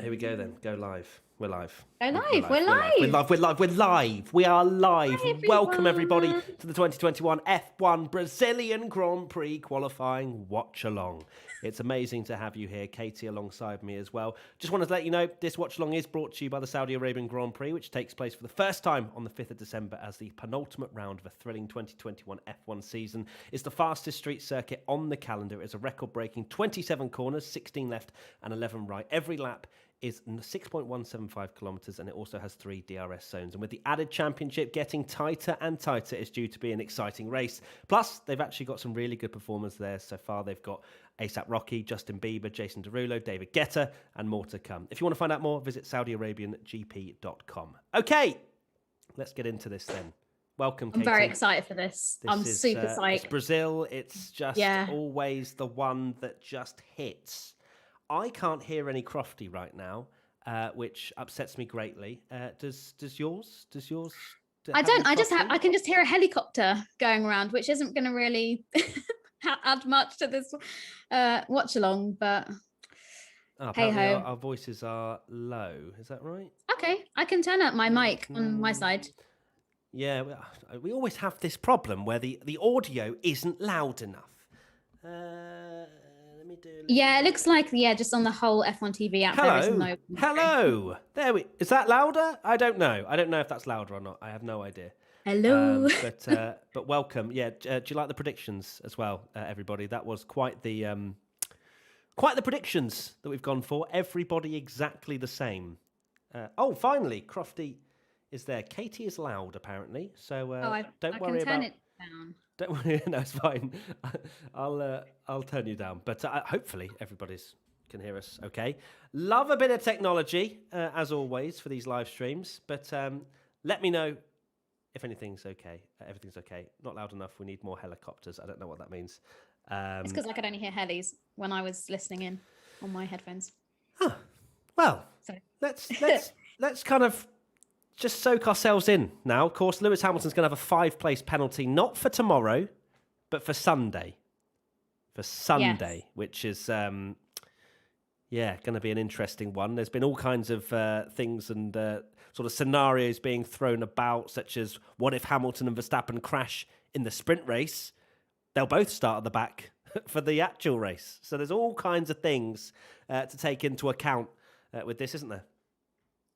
Here we go then. Go live. We're live. Go live. We're live. We're live. We are live. Hi, Welcome everybody everyone. to the 2021 F1 Brazilian Grand Prix qualifying watch-along. It's amazing to have you here, Katie, alongside me as well. Just wanted to let you know this watch-along is brought to you by the Saudi Arabian Grand Prix, which takes place for the first time on the 5th of December as the penultimate round of a thrilling 2021 F1 season. It's the fastest street circuit on the calendar. It's a record-breaking 27 corners, 16 left and 11 right. Every lap is 6.175 kilometres, and it also has 3 DRS zones. And with the added championship getting tighter and tighter, it's due to be an exciting race. Plus, they've actually got some really good performers there so far. They've got ASAP Rocky, Justin Bieber, Jason Derulo, David Guetta, and more to come. If you want to find out more, visit SaudiArabianGP.com. Okay, let's get into this then. Welcome, Katie. I'm very excited for this. I'm super psyched. It's Brazil. It's just always the one that just hits. I can't hear any Crofty right now, which upsets me greatly. Does yours? I don't. I can just hear a helicopter going around, which isn't going to really add much to this watch along. But hey ho, our voices are low. Is that right? Okay, I can turn up my mic on my side. Yeah, we always have this problem where the audio isn't loud enough. It looks like just on the whole F1 TV app. Hello, there is no. Hello. Is that louder? I don't know. I don't know if that's louder or not. I have no idea. Hello. But welcome. Yeah. Do you like the predictions as well, everybody? That was quite the predictions that we've gone for. Everybody exactly the same. Finally, Crofty is there. Katie is loud apparently. So don't worry about. I can turn it down. Don't worry, no, it's fine. I'll turn you down, but hopefully everybody can hear us okay. Love a bit of technology, as always, for these live streams, but let me know if anything's okay. Everything's okay. Not loud enough. We need more helicopters. I don't know what that means. It's because I could only hear helis when I was listening in on my headphones. Huh. Well, let's kind of just soak ourselves in now. Of course, Lewis Hamilton's going to have a 5-place penalty, not for tomorrow, but for Sunday. Which is, going to be an interesting one. There's been all kinds of things and sort of scenarios being thrown about, such as what if Hamilton and Verstappen crash in the sprint race? They'll both start at the back for the actual race. So there's all kinds of things to take into account with this, isn't there?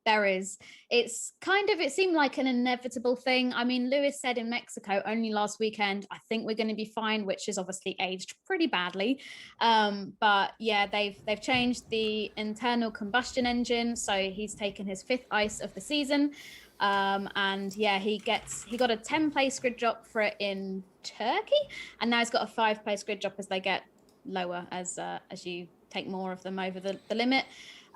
There is. It seemed like an inevitable thing. I mean, Lewis said in Mexico only last weekend, I think we're going to be fine, which is obviously aged pretty badly. But yeah, they've changed the internal combustion engine. So he's taken his 5th ice of the season. And yeah, he got a 10-place grid drop for it in Turkey. And now he's got a 5-place grid drop as they get lower, as you take more of them over the limit.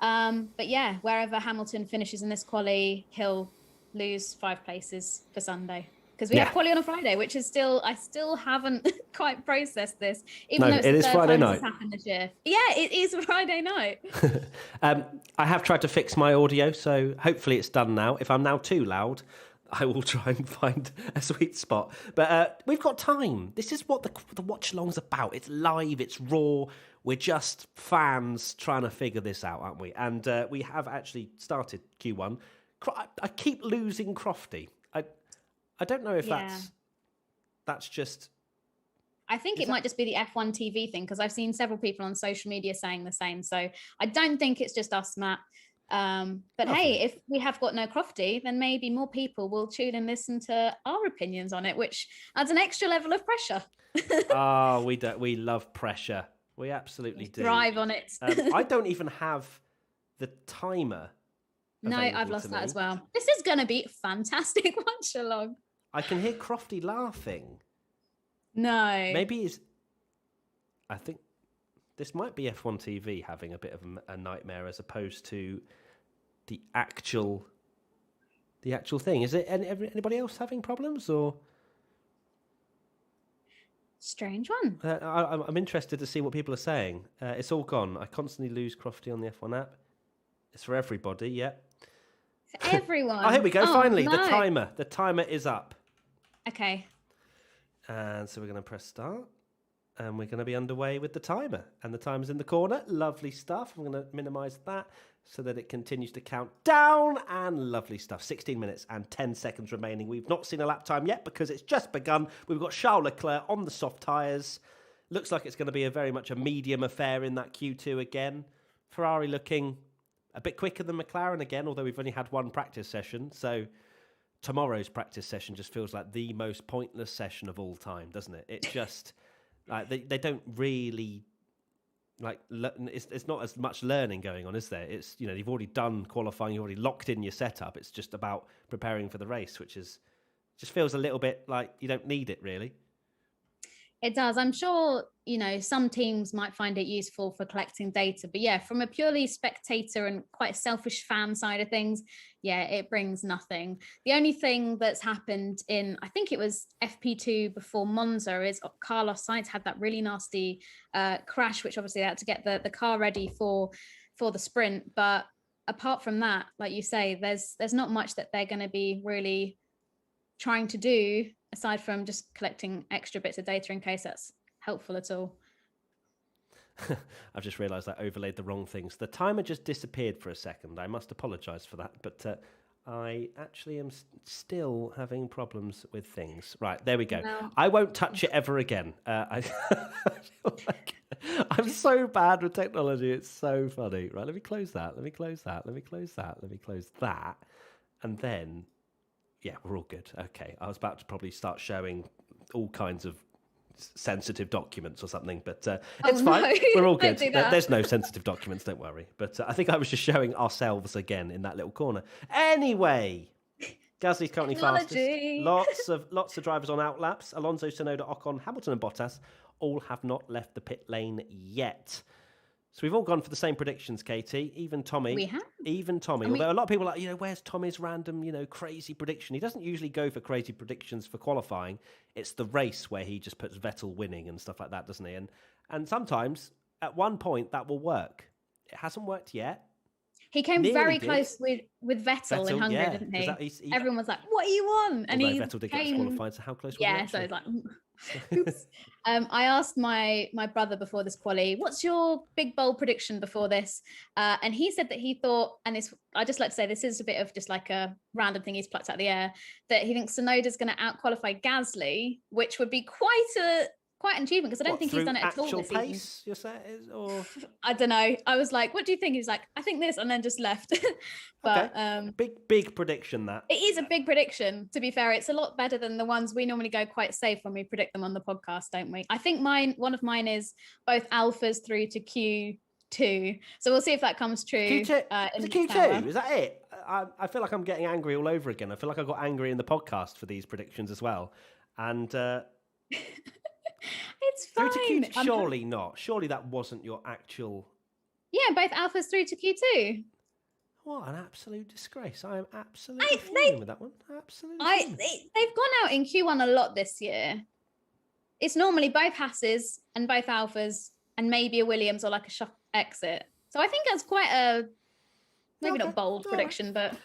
But yeah, wherever Hamilton finishes in this quali, he'll lose 5 places for Sunday. Because we have quali on a Friday, which is I still haven't quite processed this. Even though it is Friday night. This happened this year. Yeah, it is Friday night. I have tried to fix my audio, so hopefully it's done now. If I'm now too loud, I will try and find a sweet spot. But we've got time. This is what the watch-along's about. It's live, it's raw. We're just fans trying to figure this out, aren't we? And we have actually started Q1. I keep losing Crofty. I don't know if that's just... I think it might just be the F1 TV thing, because I've seen several people on social media saying the same. So I don't think it's just us, Matt. But hey, if we have got no Crofty, then maybe more people will tune and listen to our opinions on it, which adds an extra level of pressure. We love pressure. We absolutely do. Thrive on it. I don't even have the timer. No, I've lost that as well. This is going to be fantastic watch along. I can hear Crofty laughing. No. Maybe I think this might be F1 TV having a bit of a nightmare as opposed to the actual thing. Is it anybody else having problems or? Strange one. I'm interested to see what people are saying. It's all gone. I constantly lose Crofty on the F1 app. It's for everybody, yeah. For everyone. Oh, here we go. Finally, no. The timer is up. Okay. And so we're going to press start. And we're going to be underway with the timer. And the timer's in the corner. Lovely stuff. I'm going to minimize that. so that it continues to count down, and lovely stuff. 16 minutes and 10 seconds remaining. We've not seen a lap time yet because it's just begun. We've got Charles Leclerc on the soft tyres. Looks like it's going to be very much a medium affair in that Q2 again. Ferrari looking a bit quicker than McLaren again, although we've only had one practice session. So tomorrow's practice session just feels like the most pointless session of all time, doesn't it? It just, like, they don't really, like, it's not as much learning going on, is there? It's, you know, you've already done qualifying, you've already locked in your setup. It's just about preparing for the race, which is, just feels a little bit like you don't need it, really. It does. I'm sure, you know, some teams might find it useful for collecting data. But yeah, from a purely spectator and quite a selfish fan side of things, yeah, it brings nothing. The only thing that's happened in, I think it was FP2 before Monza, is Carlos Sainz had that really nasty crash, which obviously they had to get the car ready for the sprint. But apart from that, like you say, there's not much that they're going to be really trying to do aside from just collecting extra bits of data in case that's helpful at all. I've just realised I overlaid the wrong things. The timer just disappeared for a second. I must apologise for that, but I actually am still having problems with things. Right, there we go. No. I won't touch it ever again. I feel like I'm so bad with technology. It's so funny. Right, let me close that. Let me close that. Let me close that. Let me close that. And then, yeah, we're all good. Okay, I was about to probably start showing all kinds of sensitive documents or something, but it's fine. No. We're all good. There's no sensitive documents, don't worry. But I think I was just showing ourselves again in that little corner. Anyway, Gasly's currently fastest. Lots of drivers on outlaps. Alonso, Tsunoda, Ocon, Hamilton and Bottas all have not left the pit lane yet. So we've all gone for the same predictions, Katie. Even Tommy. We have. Even Tommy. Although a lot of people are like, you know, where's Tommy's random, you know, crazy prediction? He doesn't usually go for crazy predictions for qualifying. It's the race where he just puts Vettel winning and stuff like that, doesn't he? And sometimes, at one point, that will work. It hasn't worked yet. He came very close with Vettel in Hungary, didn't he? Everyone was like, what are you on? And Vettel did get qualified, so how close was he? Yeah, so it's like... Oops. I asked my brother before this quali, what's your big bold prediction before this? And he said that he thought, and this, I just like to say this is a bit of just like a random thing he's plucked out of the air, that he thinks Tsunoda's going to outqualify Gasly, which would be quite an achievement because I don't think he's done it at all this pace, you're saying, or I don't know. I was like, what do you think? He's like, I think this, and then just left. But okay. Big prediction that. It is a big prediction, to be fair. It's a lot better than the ones we normally go quite safe when we predict them on the podcast, don't we? I think one of mine is both alphas through to Q2. So we'll see if that comes true. Q2? Is it Q2? Is that it? I feel like I'm getting angry all over again. I feel like I got angry in the podcast for these predictions as well. And it's fine. Through to Q2, surely not. Surely that wasn't your actual... Yeah, both alphas through to Q2. What an absolute disgrace. I am absolutely fine with that one. Absolutely. They've gone out in Q1 a lot this year. It's normally both Hasses and both alphas and maybe a Williams or like a shock exit. So I think that's quite a... Maybe not bold prediction, but...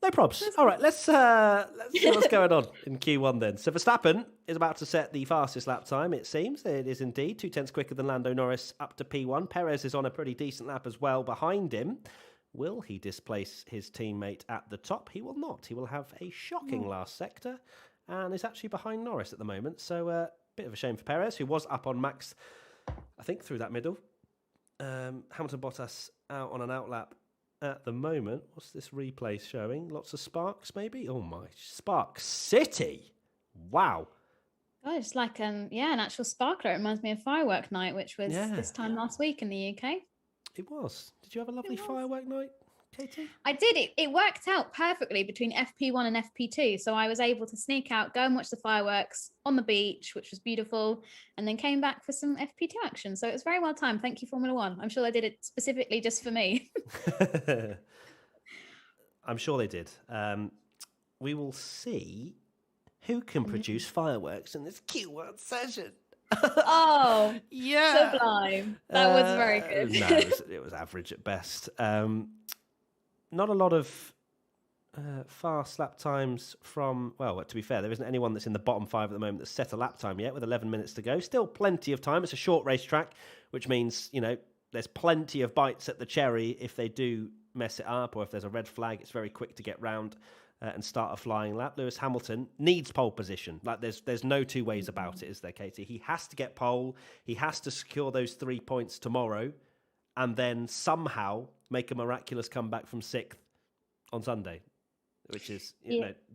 No probs. All right, let's see what's going on in Q1 then. So Verstappen is about to set the fastest lap time, it seems. It is indeed 2/10 quicker than Lando Norris up to P1. Perez is on a pretty decent lap as well behind him. Will he displace his teammate at the top? He will not. He will have a shocking last sector and is actually behind Norris at the moment. So a bit of a shame for Perez, who was up on Max, I think, through that middle. Hamilton Bottas out on an outlap at the moment. What's this replay showing? Lots of sparks, maybe? Oh my, Spark City! Wow. Oh, it's like an actual sparkler. It reminds me of firework night, which was this time last week in the UK. It was. Did you have a lovely firework night, Katie? I did. It worked out perfectly between FP1 and FP2. So I was able to sneak out, go and watch the fireworks on the beach, which was beautiful, and then came back for some FP2 action. So it was very well timed. Thank you, Formula One. I'm sure they did it specifically just for me. I'm sure they did. We will see who can produce fireworks in this Q1 session. Oh, yeah, sublime. That was very good. No, it was average at best. Not a lot of fast lap times from, well, to be fair, there isn't anyone that's in the bottom 5 at the moment that's set a lap time yet with 11 minutes to go. Still plenty of time. It's a short racetrack, which means, you know, there's plenty of bites at the cherry if they do mess it up, or if there's a red flag, it's very quick to get round and start a flying lap. Lewis Hamilton needs pole position. Like there's no two ways about it, is there, Katie? He has to get pole. He has to secure those 3 points tomorrow, and then somehow make a miraculous comeback from 6th on Sunday, which is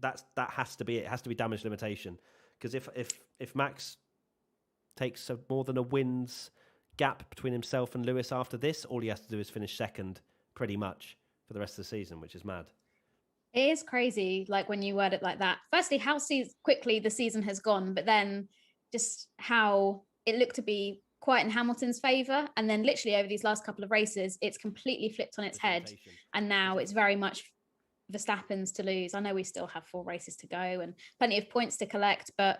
that has to be it. It has to be damage limitation, because if Max takes more than a wins gap between himself and Lewis after this, all he has to do is finish 2nd pretty much for the rest of the season, which is mad. It is crazy, like when you word it like that. Firstly, how quickly the season has gone, but then just how it looked to be quite in Hamilton's favour. And then literally over these last couple of races, it's completely flipped on its head. And now it's very much Verstappen's to lose. I know we still have 4 races to go and plenty of points to collect, but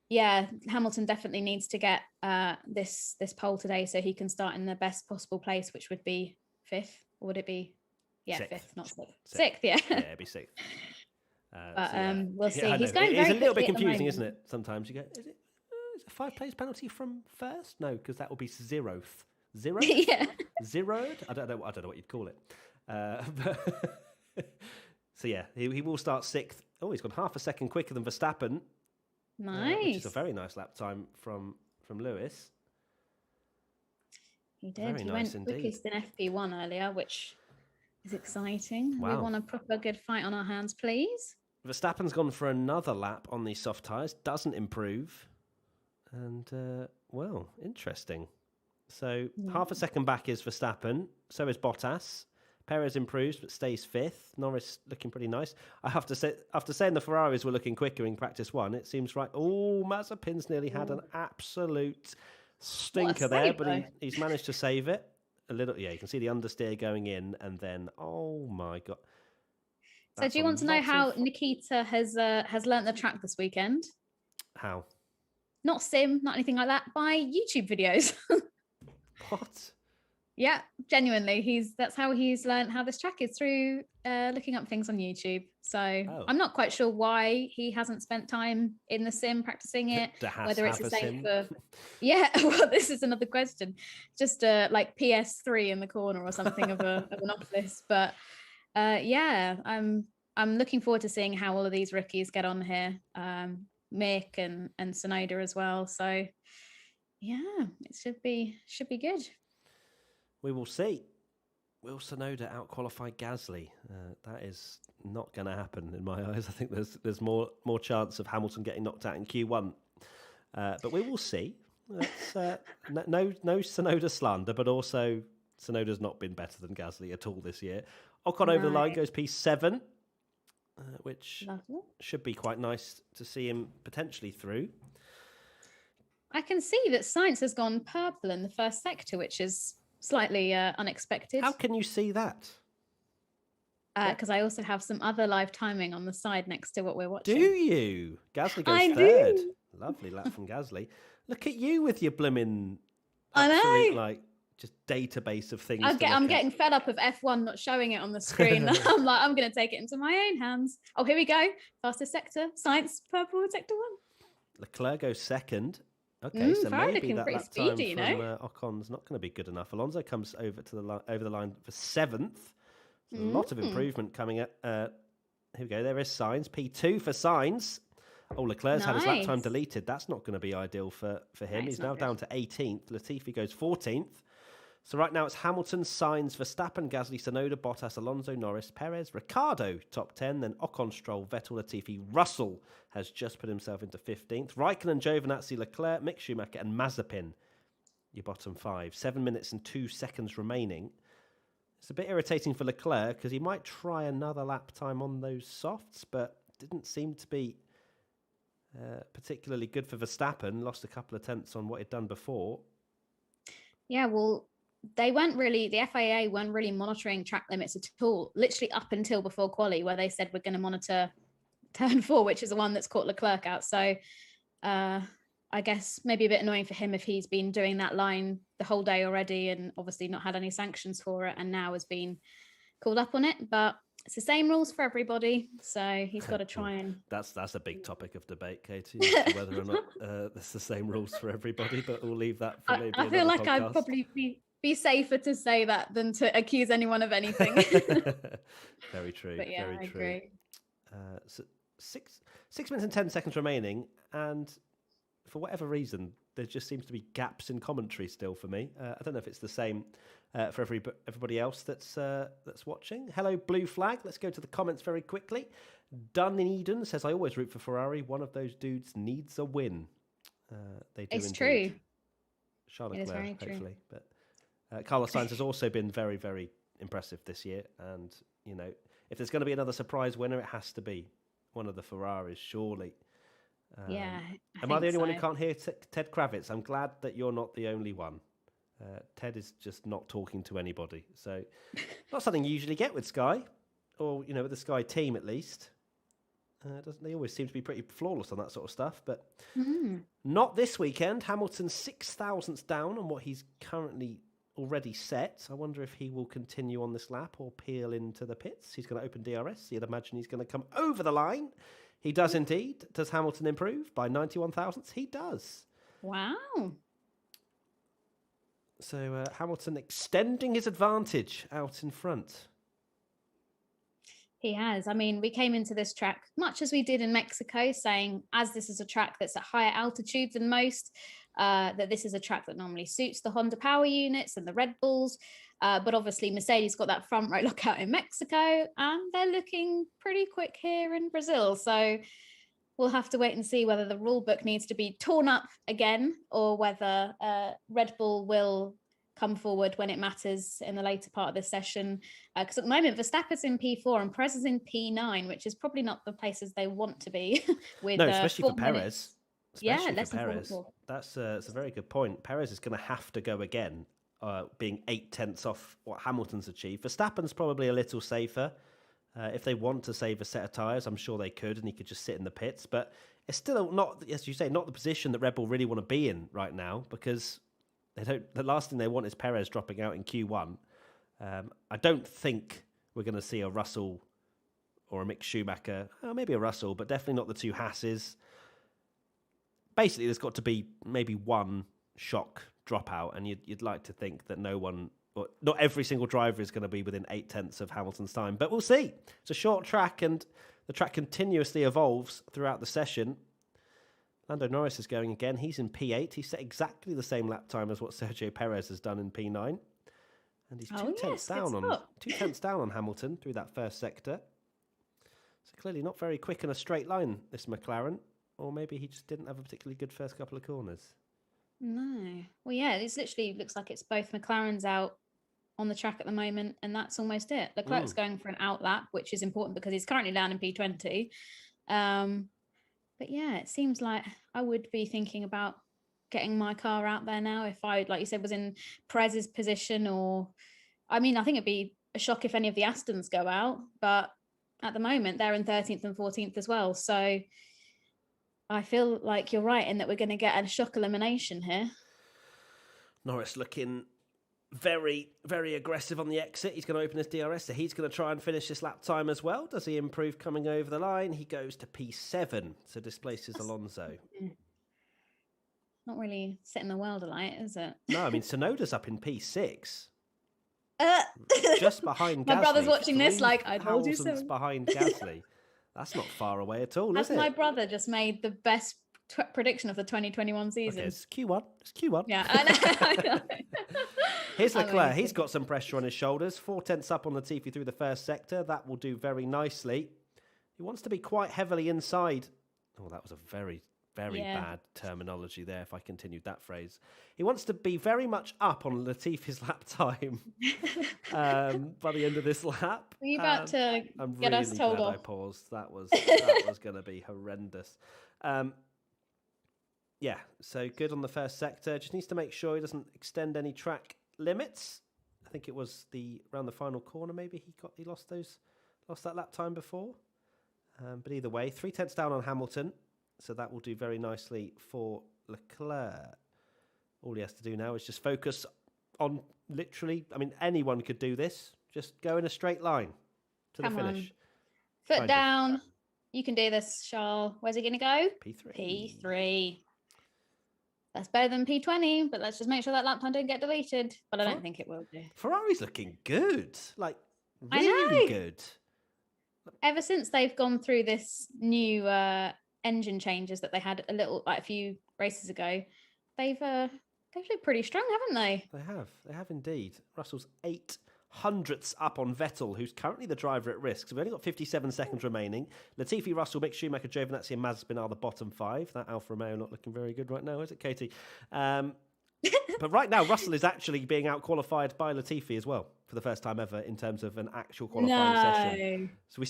yeah, Hamilton definitely needs to get this pole today so he can start in the best possible place, which would be 5th, or would it be? Yeah, 5th, not 6th. 6th, yeah. Yeah, it'd be 6th. We'll see. Yeah, He's going very It's a little bit quickly confusing, isn't it? Sometimes you go, is it a 5 place penalty from 1st? No, because that will be 0th. 0th? Yeah. 0'd? I don't know what you'd call it. So yeah, he will start 6th. Oh, he's gone half a second quicker than Verstappen. Nice. Which is a very nice lap time from Lewis. He did. Very he nice went indeed. quickest in FP1 earlier, which is exciting. Wow. We want a proper good fight on our hands, please. Verstappen's gone for another lap on these soft tyres. Doesn't improve. And, well, interesting. So half a second back is Verstappen. So is Bottas. Perez improves but stays 5th. Norris looking pretty nice. I have to say, after saying the Ferraris were looking quicker in practice 1, it seems right. Oh, Mazepin's nearly had an absolute stinker there, but he's managed to save it a little. Yeah, you can see the understeer going in, and then oh my god. So do you want to know how Nikita has learnt the track this weekend? How? Not sim, not anything like that. By YouTube videos. What? Yeah, genuinely, that's how he's learned how this track is, through looking up things on YouTube. So I'm not quite sure why he hasn't spent time in the sim practicing it. Whether it's the same for yeah. Well, this is another question. Just like PS3 in the corner or something of an office. But yeah, I'm looking forward to seeing how all of these rookies get on here. Mick and Tsunoda as well. So yeah, it should be good. We will see. Will Tsunoda out-qualify Gasly? That is not going to happen in my eyes. I think there's more chance of Hamilton getting knocked out in Q1. But we will see. No Tsunoda slander, but also Tsunoda's not been better than Gasly at all this year. Ocon over the line goes P7, which should be quite nice to see him potentially through. I can see that Sainz has gone purple in the first sector, which is slightly unexpected. How can you see that? Because I also have some other live timing on the side next to what we're watching. Do you? Gasly goes third. Lovely lap from Gasly. Look at you with your blooming absolute, like, just database of things. I'm getting fed up of F1 not showing it on the screen. I'm like, I'm going to take it into my own hands. Oh, here we go. Fastest sector. Science, purple, sector 1. Leclerc goes second. Okay, so maybe that lap speedy, time from Ocon's not going to be good enough. Alonso comes over the line for 7th. So a lot of improvement coming at. Here we go. There is Sainz. P2 for Sainz. Oh, Leclerc's had his lap time deleted. That's not going to be ideal for him. He's now down to 18th. Latifi goes 14th. So right now it's Hamilton, Sainz, Verstappen, Gasly, Tsunoda, Bottas, Alonso, Norris, Perez, Ricciardo, top 10, then Ocon, Stroll, Vettel, Latifi. Russell has just put himself into 15th. Raikkonen, Giovinazzi, Leclerc, Mick Schumacher and Mazepin, your bottom 5. 7 minutes and 2 seconds remaining. It's a bit irritating for Leclerc because he might try another lap time on those softs, but didn't seem to be particularly good for Verstappen. Lost a couple of tenths on what he'd done before. Yeah, well, the FIA weren't really monitoring track limits at all, literally up until before quali, where they said we're going to monitor turn 4, which is the one that's caught Leclerc out. So I guess maybe a bit annoying for him if he's been doing that line the whole day already and obviously not had any sanctions for it and now has been called up on it. But it's the same rules for everybody, so he's got to try and... That's a big topic of debate, Katie, whether or not it's the same rules for everybody, but we'll leave that for maybe I feel like podcast. I'd probably be be safer to say that than to accuse anyone of anything. Very true. But yeah, very I true. agree. So 6 minutes and 10 seconds remaining, and for whatever reason, there just seems to be gaps in commentary still for me. I don't know if it's the same for everybody else that's watching. Hello, Blue Flag. Let's go to the comments very quickly. Dun in Eden says, I always root for Ferrari. One of those dudes needs a win. They do It's indeed. true. Charles It is Leclerc, very true. hopefully. But Carlos Sainz has also been very, very impressive this year. And, you know, if there's going to be another surprise winner, it has to be one of the Ferraris, surely. Yeah. Am I the only one who can't hear Ted Kravitz? I'm glad that you're not the only one. Ted is just not talking to anybody. So not something you usually get with Sky, or, you know, with the Sky team at least. They always seem to be pretty flawless on that sort of stuff, but not this weekend. Hamilton 6 thousandths down on what he's currently already set. I wonder if he will continue on this lap or peel into the pits. He's going to open DRS. You'd imagine he's going to come over the line. He does indeed. Does Hamilton improve by 91 thousandths? He does. Wow. So Hamilton extending his advantage out in front. He has. I mean, we came into this track, much as we did in Mexico, saying, as this is a track that's at higher altitude than most, that this is a track that normally suits the Honda power units and the Red Bulls. But obviously, Mercedes got that front row lockout in Mexico, and they're looking pretty quick here in Brazil. So we'll have to wait and see whether the rule book needs to be torn up again, or whether Red Bull will come forward when it matters in the later part of this session. Because at the moment, Verstappen's in P4 and Perez is in P9, which is probably not the places they want to be. With, no, especially for Perez. Especially less for Perez. That's a very good point. Perez is going to have to go again, being 8 tenths off what Hamilton's achieved. Verstappen's probably a little safer. If they want to save a set of tyres, I'm sure they could, and he could just sit in the pits. But it's still not, as you say, not the position that Red Bull really want to be in right now, because the last thing they want is Perez dropping out in Q1. I don't think we're going to see a Russell or a Mick Schumacher, maybe a Russell, but definitely not the two Hasses. Basically, there's got to be maybe one shock dropout, and you'd like to think that not every single driver is going to be within 8 tenths of Hamilton's time, but we'll see. It's a short track, and the track continuously evolves throughout the session. Lando Norris is going again. He's in P8. He set exactly the same lap time as what Sergio Perez has done in P9. And he's 2 tenths down on Hamilton through that first sector. So clearly not very quick in a straight line, this McLaren. Or maybe he just didn't have a particularly good first couple of corners. No. Well, yeah, it literally looks like it's both McLarens out on the track at the moment, and that's almost it. Leclerc's going for an out lap, which is important because he's currently down in P20. But yeah, it seems like I would be thinking about getting my car out there now if I, like you said, was in Perez's position, or, I mean, I think it'd be a shock if any of the Astons go out, but at the moment they're in 13th and 14th as well. So I feel like you're right in that we're going to get a shock elimination here. Norris looking very, very aggressive on the exit. He's going to open his DRS, so he's going to try and finish this lap time as well. Does he improve coming over the line? He goes to P7, so displaces Alonso. Not really setting the world alight, is it? No, I mean, Tsunoda's up in P6. Just behind Gasly. My brother's watching this like, I told you so. Behind Gasly. That's not far away at all, is it? My brother just made the best prediction of the 2021 season. Okay, it's Q1. It's Q1. Yeah, I know. Here's Leclerc. He's got some pressure on his shoulders. 4 tenths up on Latifi through the first sector. That will do very nicely. He wants to be quite heavily inside. Oh, that was a very, very bad terminology there, if I continued that phrase. He wants to be very much up on Latifi's lap time by the end of this lap. Are you about to get us told off? I paused. That was going to be horrendous. Yeah, so good on the first sector. Just needs to make sure he doesn't extend any track limits. I think it was around the final corner. Maybe he lost that lap time before. But either way, 3 tenths down on Hamilton. So that will do very nicely for Leclerc. All he has to do now is just focus on literally, I mean, anyone could do this. Just go in a straight line to the finish. Foot down. You can do this, Charles. Where's he going to go? P3. P3. That's better than P20, but let's just make sure that lap time don't get deleted. But I don't think it will do. Ferrari's looking good. Like, I really know. good. Ever since they've gone through this new engine changes that they had a few races ago, they've looked pretty strong, haven't they? They have indeed. Russell's 800ths up on Vettel, who's currently the driver at risk. So we've only got 57 seconds remaining. Latifi, Russell, Mick Schumacher, Giovinazzi and Mazepin are the bottom 5. That Alfa Romeo not looking very good right now, is it, Katie? But right now, Russell is actually being out-qualified by Latifi as well, for the first time ever in terms of an actual qualifying session. So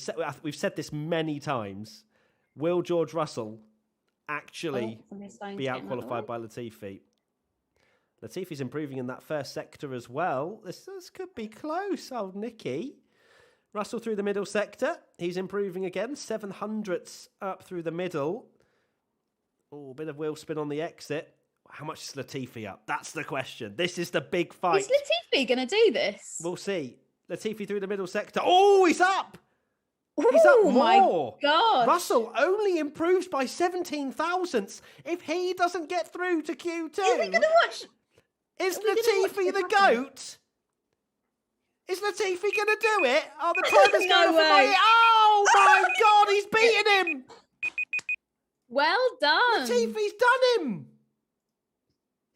we've said this many times. Will George Russell actually be out-qualified by Latifi? Latifi's improving in that first sector as well. This could be close. Oh, Nicky. Russell through the middle sector. He's improving again. 700ths up through the middle. Oh, a bit of wheel spin on the exit. How much is Latifi up? That's the question. This is the big fight. Is Latifi going to do this? We'll see. Latifi through the middle sector. Oh, he's up. Ooh, He's up more. My God. Russell only improves by 17 thousandths. If he doesn't get through to Q2... Is he going to watch... Is Latifi the GOAT? Is Latifi going to do it? Oh, the time is going for my... Oh, my God, he's beaten him. Well done. Latifi's done him.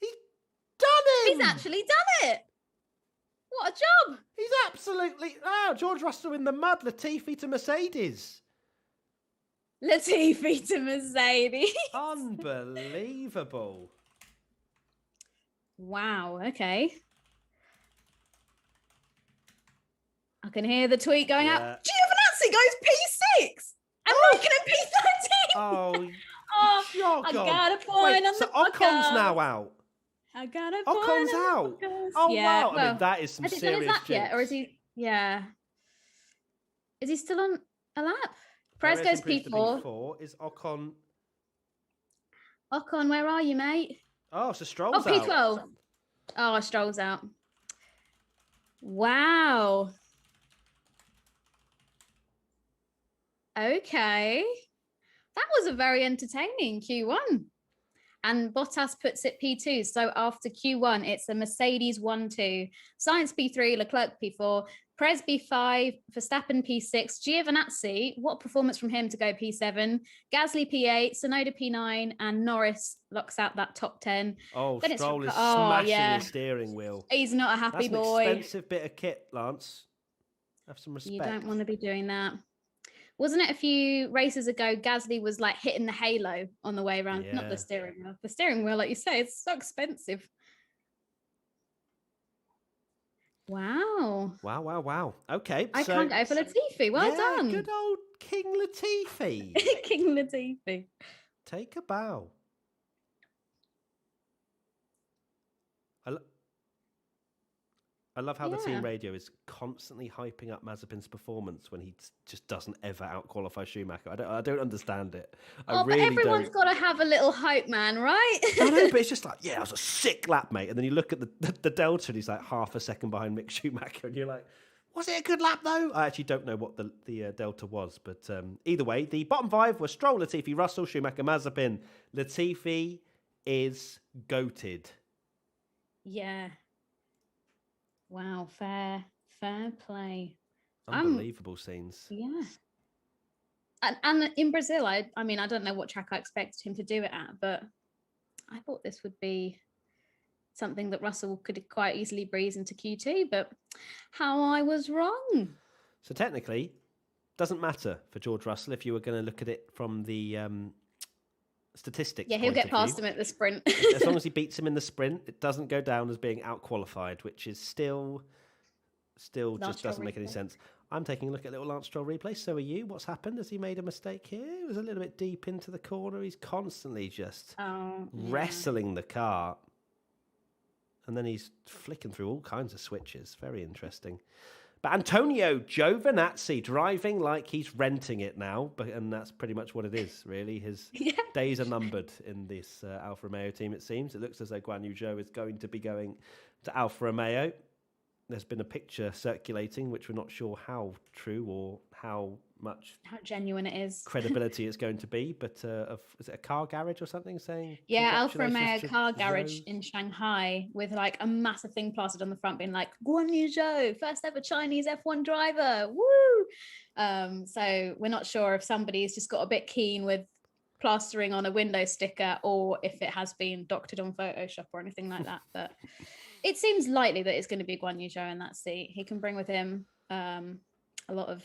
He's done him. He's actually done it. What a job. He's absolutely... Oh, George Russell in the mud. Latifi to Mercedes. Latifi to Mercedes. Unbelievable. Wow, okay. I can hear the tweet going out. Giovinazzi goes P6 and Raikkonen P13. Oh, I got a point on so the Ocon's now out. I got a point. Ocon's out. Oh, yeah, wow. I mean, that is some serious lap yet, or is he? Yeah. Is he still on a lap? Perez goes P4. Is Ocon? Ocon, where are you, mate? Oh, so Stroll's out. P12. Oh, Stroll's out. Wow. Okay. That was a very entertaining Q1. And Bottas puts it P2. So after Q1, it's a Mercedes 1-2, Sainz P3, Leclerc P4, Perez P5, Verstappen P6, Giovinazzi, what performance from him to go P7, Gasly P8, Tsunoda P9, and Norris locks out that top 10. Oh, then Stroll is smashing his steering wheel. He's not a happy boy. That's an expensive bit of kit, Lance. Have some respect. You don't want to be doing that. Wasn't it a few races ago, Gasly was like hitting the halo on the way around? Yeah. Not the steering wheel. The steering wheel, like you say, it's so expensive. Wow. Wow. Okay. I can't go for Latifi. Well done. Good old King Latifi. King Latifi. Take a bow. I love how the team radio is constantly hyping up Mazepin's performance when he just doesn't ever out-qualify Schumacher. I don't understand it. But everyone's got to have a little hype man, right? I know, but it's just like, that was a sick lap, mate. And then you look at the Delta and he's like half a second behind Mick Schumacher and you're like, was it a good lap though? I actually don't know what the Delta was, but either way, the bottom 5 were Stroll, Latifi, Russell, Schumacher, Mazepin. Latifi is GOATed. Yeah. Wow, fair play. Unbelievable scenes. Yeah. And in Brazil, I mean, I don't know what track I expected him to do it at, but I thought this would be something that Russell could quite easily breeze into Q2, but how I was wrong. So technically, doesn't matter for George Russell if you were going to look at it from the statistics. Yeah, he'll get past him at the sprint. As long as he beats him in the sprint, it doesn't go down as being out-qualified, which is still just doesn't make any sense. I'm taking a look at little Lance Stroll replay. So are you? What's happened? Has he made a mistake here? It was a little bit deep into the corner. He's constantly just wrestling the car. And then he's flicking through all kinds of switches. Very interesting. But Antonio Giovinazzi driving like he's renting it now, and that's pretty much what it is, really. His days are numbered in this Alfa Romeo team, it seems. It looks as though Guan Yu Zhou is going to be going to Alfa Romeo. there's been a picture circulating, which we're not sure how true or how genuine it is, credibility it's going to be. But is it a car garage or something saying? Yeah, Alfa Congratulations Romeo car to garage Zhou? in Shanghai with like a massive thing plastered on the front, being like Guan Yu Zhou, first ever Chinese F1 driver. Woo! So we're not sure if somebody's just got a bit keen with plastering on a window sticker, or if it has been doctored on Photoshop or anything like that. But it seems likely that it's going to be Guan Yu Zhou in that seat. He can bring with him a lot of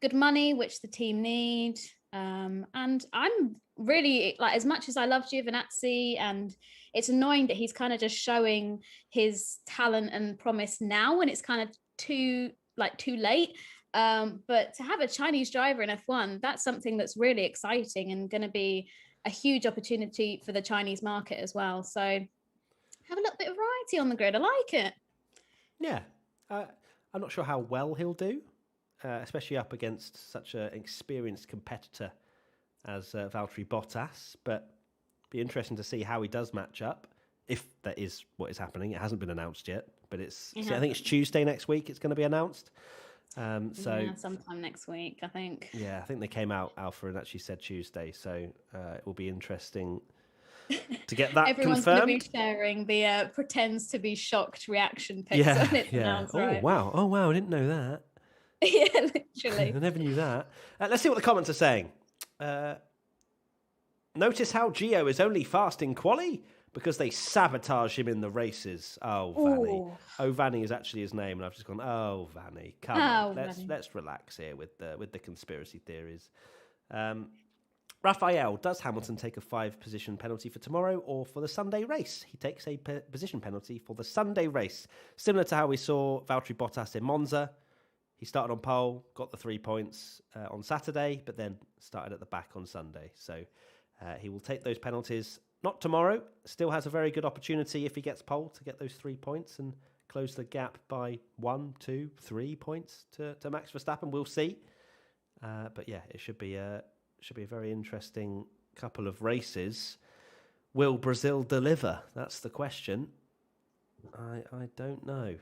good money, which the team need. And I'm really, like, as much as I love Giovinazzi, and it's annoying that he's kind of just showing his talent and promise now when it's kind of too late. But to have a Chinese driver in F1, that's something that's really exciting and going to be a huge opportunity for the Chinese market as well. So have a little bit of variety on the grid. I like it. Yeah. I'm not sure how well he'll do, especially up against such an experienced competitor as Valtteri Bottas. But be interesting to see how he does match up, if that is what is happening. It hasn't been announced yet, but I think it's Tuesday next week it's going to be announced. Sometime next week, I think. Yeah, I think they came out, Alpha, and actually said Tuesday. So it will be interesting to get that Everyone's confirmed. going to be sharing the pretends to be shocked reaction pics when it's announced, right? Oh, wow, I didn't know that. Yeah, literally. I never knew that. Let's see what the comments are saying. Notice how Gio is only fast in quali because they sabotage him in the races. Oh, Vanny. Ooh. Oh, Vanny is actually his name, and I've just gone, oh, Vanny, come on. Let's relax here with the conspiracy theories. Raphael, does Hamilton take a 5-position penalty for tomorrow or for the Sunday race? He takes a position penalty for the Sunday race, similar to how we saw Valtteri Bottas in Monza. He started on pole, got the 3 points on Saturday, but then started at the back on Sunday. So he will take those penalties. Not tomorrow. Still has a very good opportunity if he gets pole to get those 3 points and close the gap by 1, 2, 3 points to Max Verstappen. We'll see. But yeah, it should be a very interesting couple of races. Will Brazil deliver? That's the question. I don't know.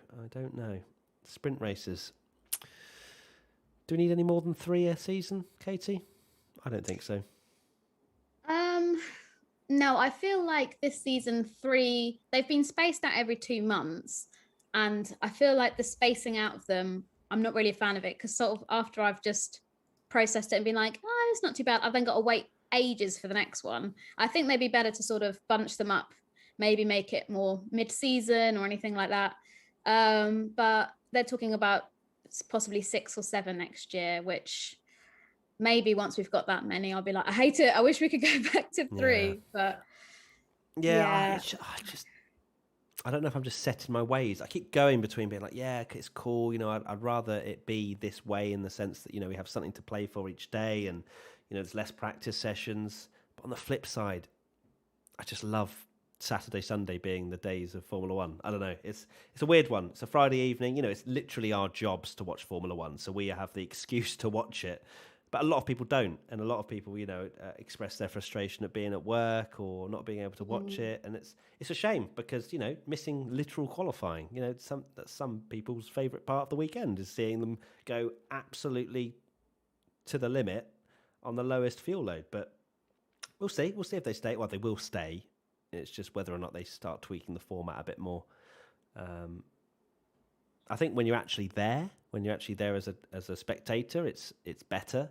Sprint races. Do we need any more than 3 a season, Katie? I don't think so. No, I feel like this season 3, they've been spaced out every 2 months. And I feel like the spacing out of them, I'm not really a fan of it, because sort of after I've just processed it and been like, oh, it's not too bad, I've then got to wait ages for the next one. I think they'd be better to sort of bunch them up, maybe make it more mid-season or anything like that. But they're talking about possibly 6 or 7 next year, which maybe once we've got that many, I'll be like, I hate it. I wish we could go back to 3. But I don't know if I'm just set in my ways. I keep going between being like, yeah, it's cool. You know, I'd rather it be this way in the sense that, you know, we have something to play for each day and, you know, there's less practice sessions. But on the flip side, I just love Saturday, Sunday being the days of Formula One. I don't know. It's a weird one. It's a Friday evening. You know, it's literally our jobs to watch Formula One. So we have the excuse to watch it. But a lot of people don't. And a lot of people, you know, express their frustration at being at work or not being able to watch it. And it's a shame because, you know, missing literal qualifying, you know, that's some people's favourite part of the weekend is seeing them go absolutely to the limit on the lowest fuel load. But we'll see. We'll see if they stay. Well, they will stay. It's just whether or not they start tweaking the format a bit more. I think when you're actually there as a spectator, it's better.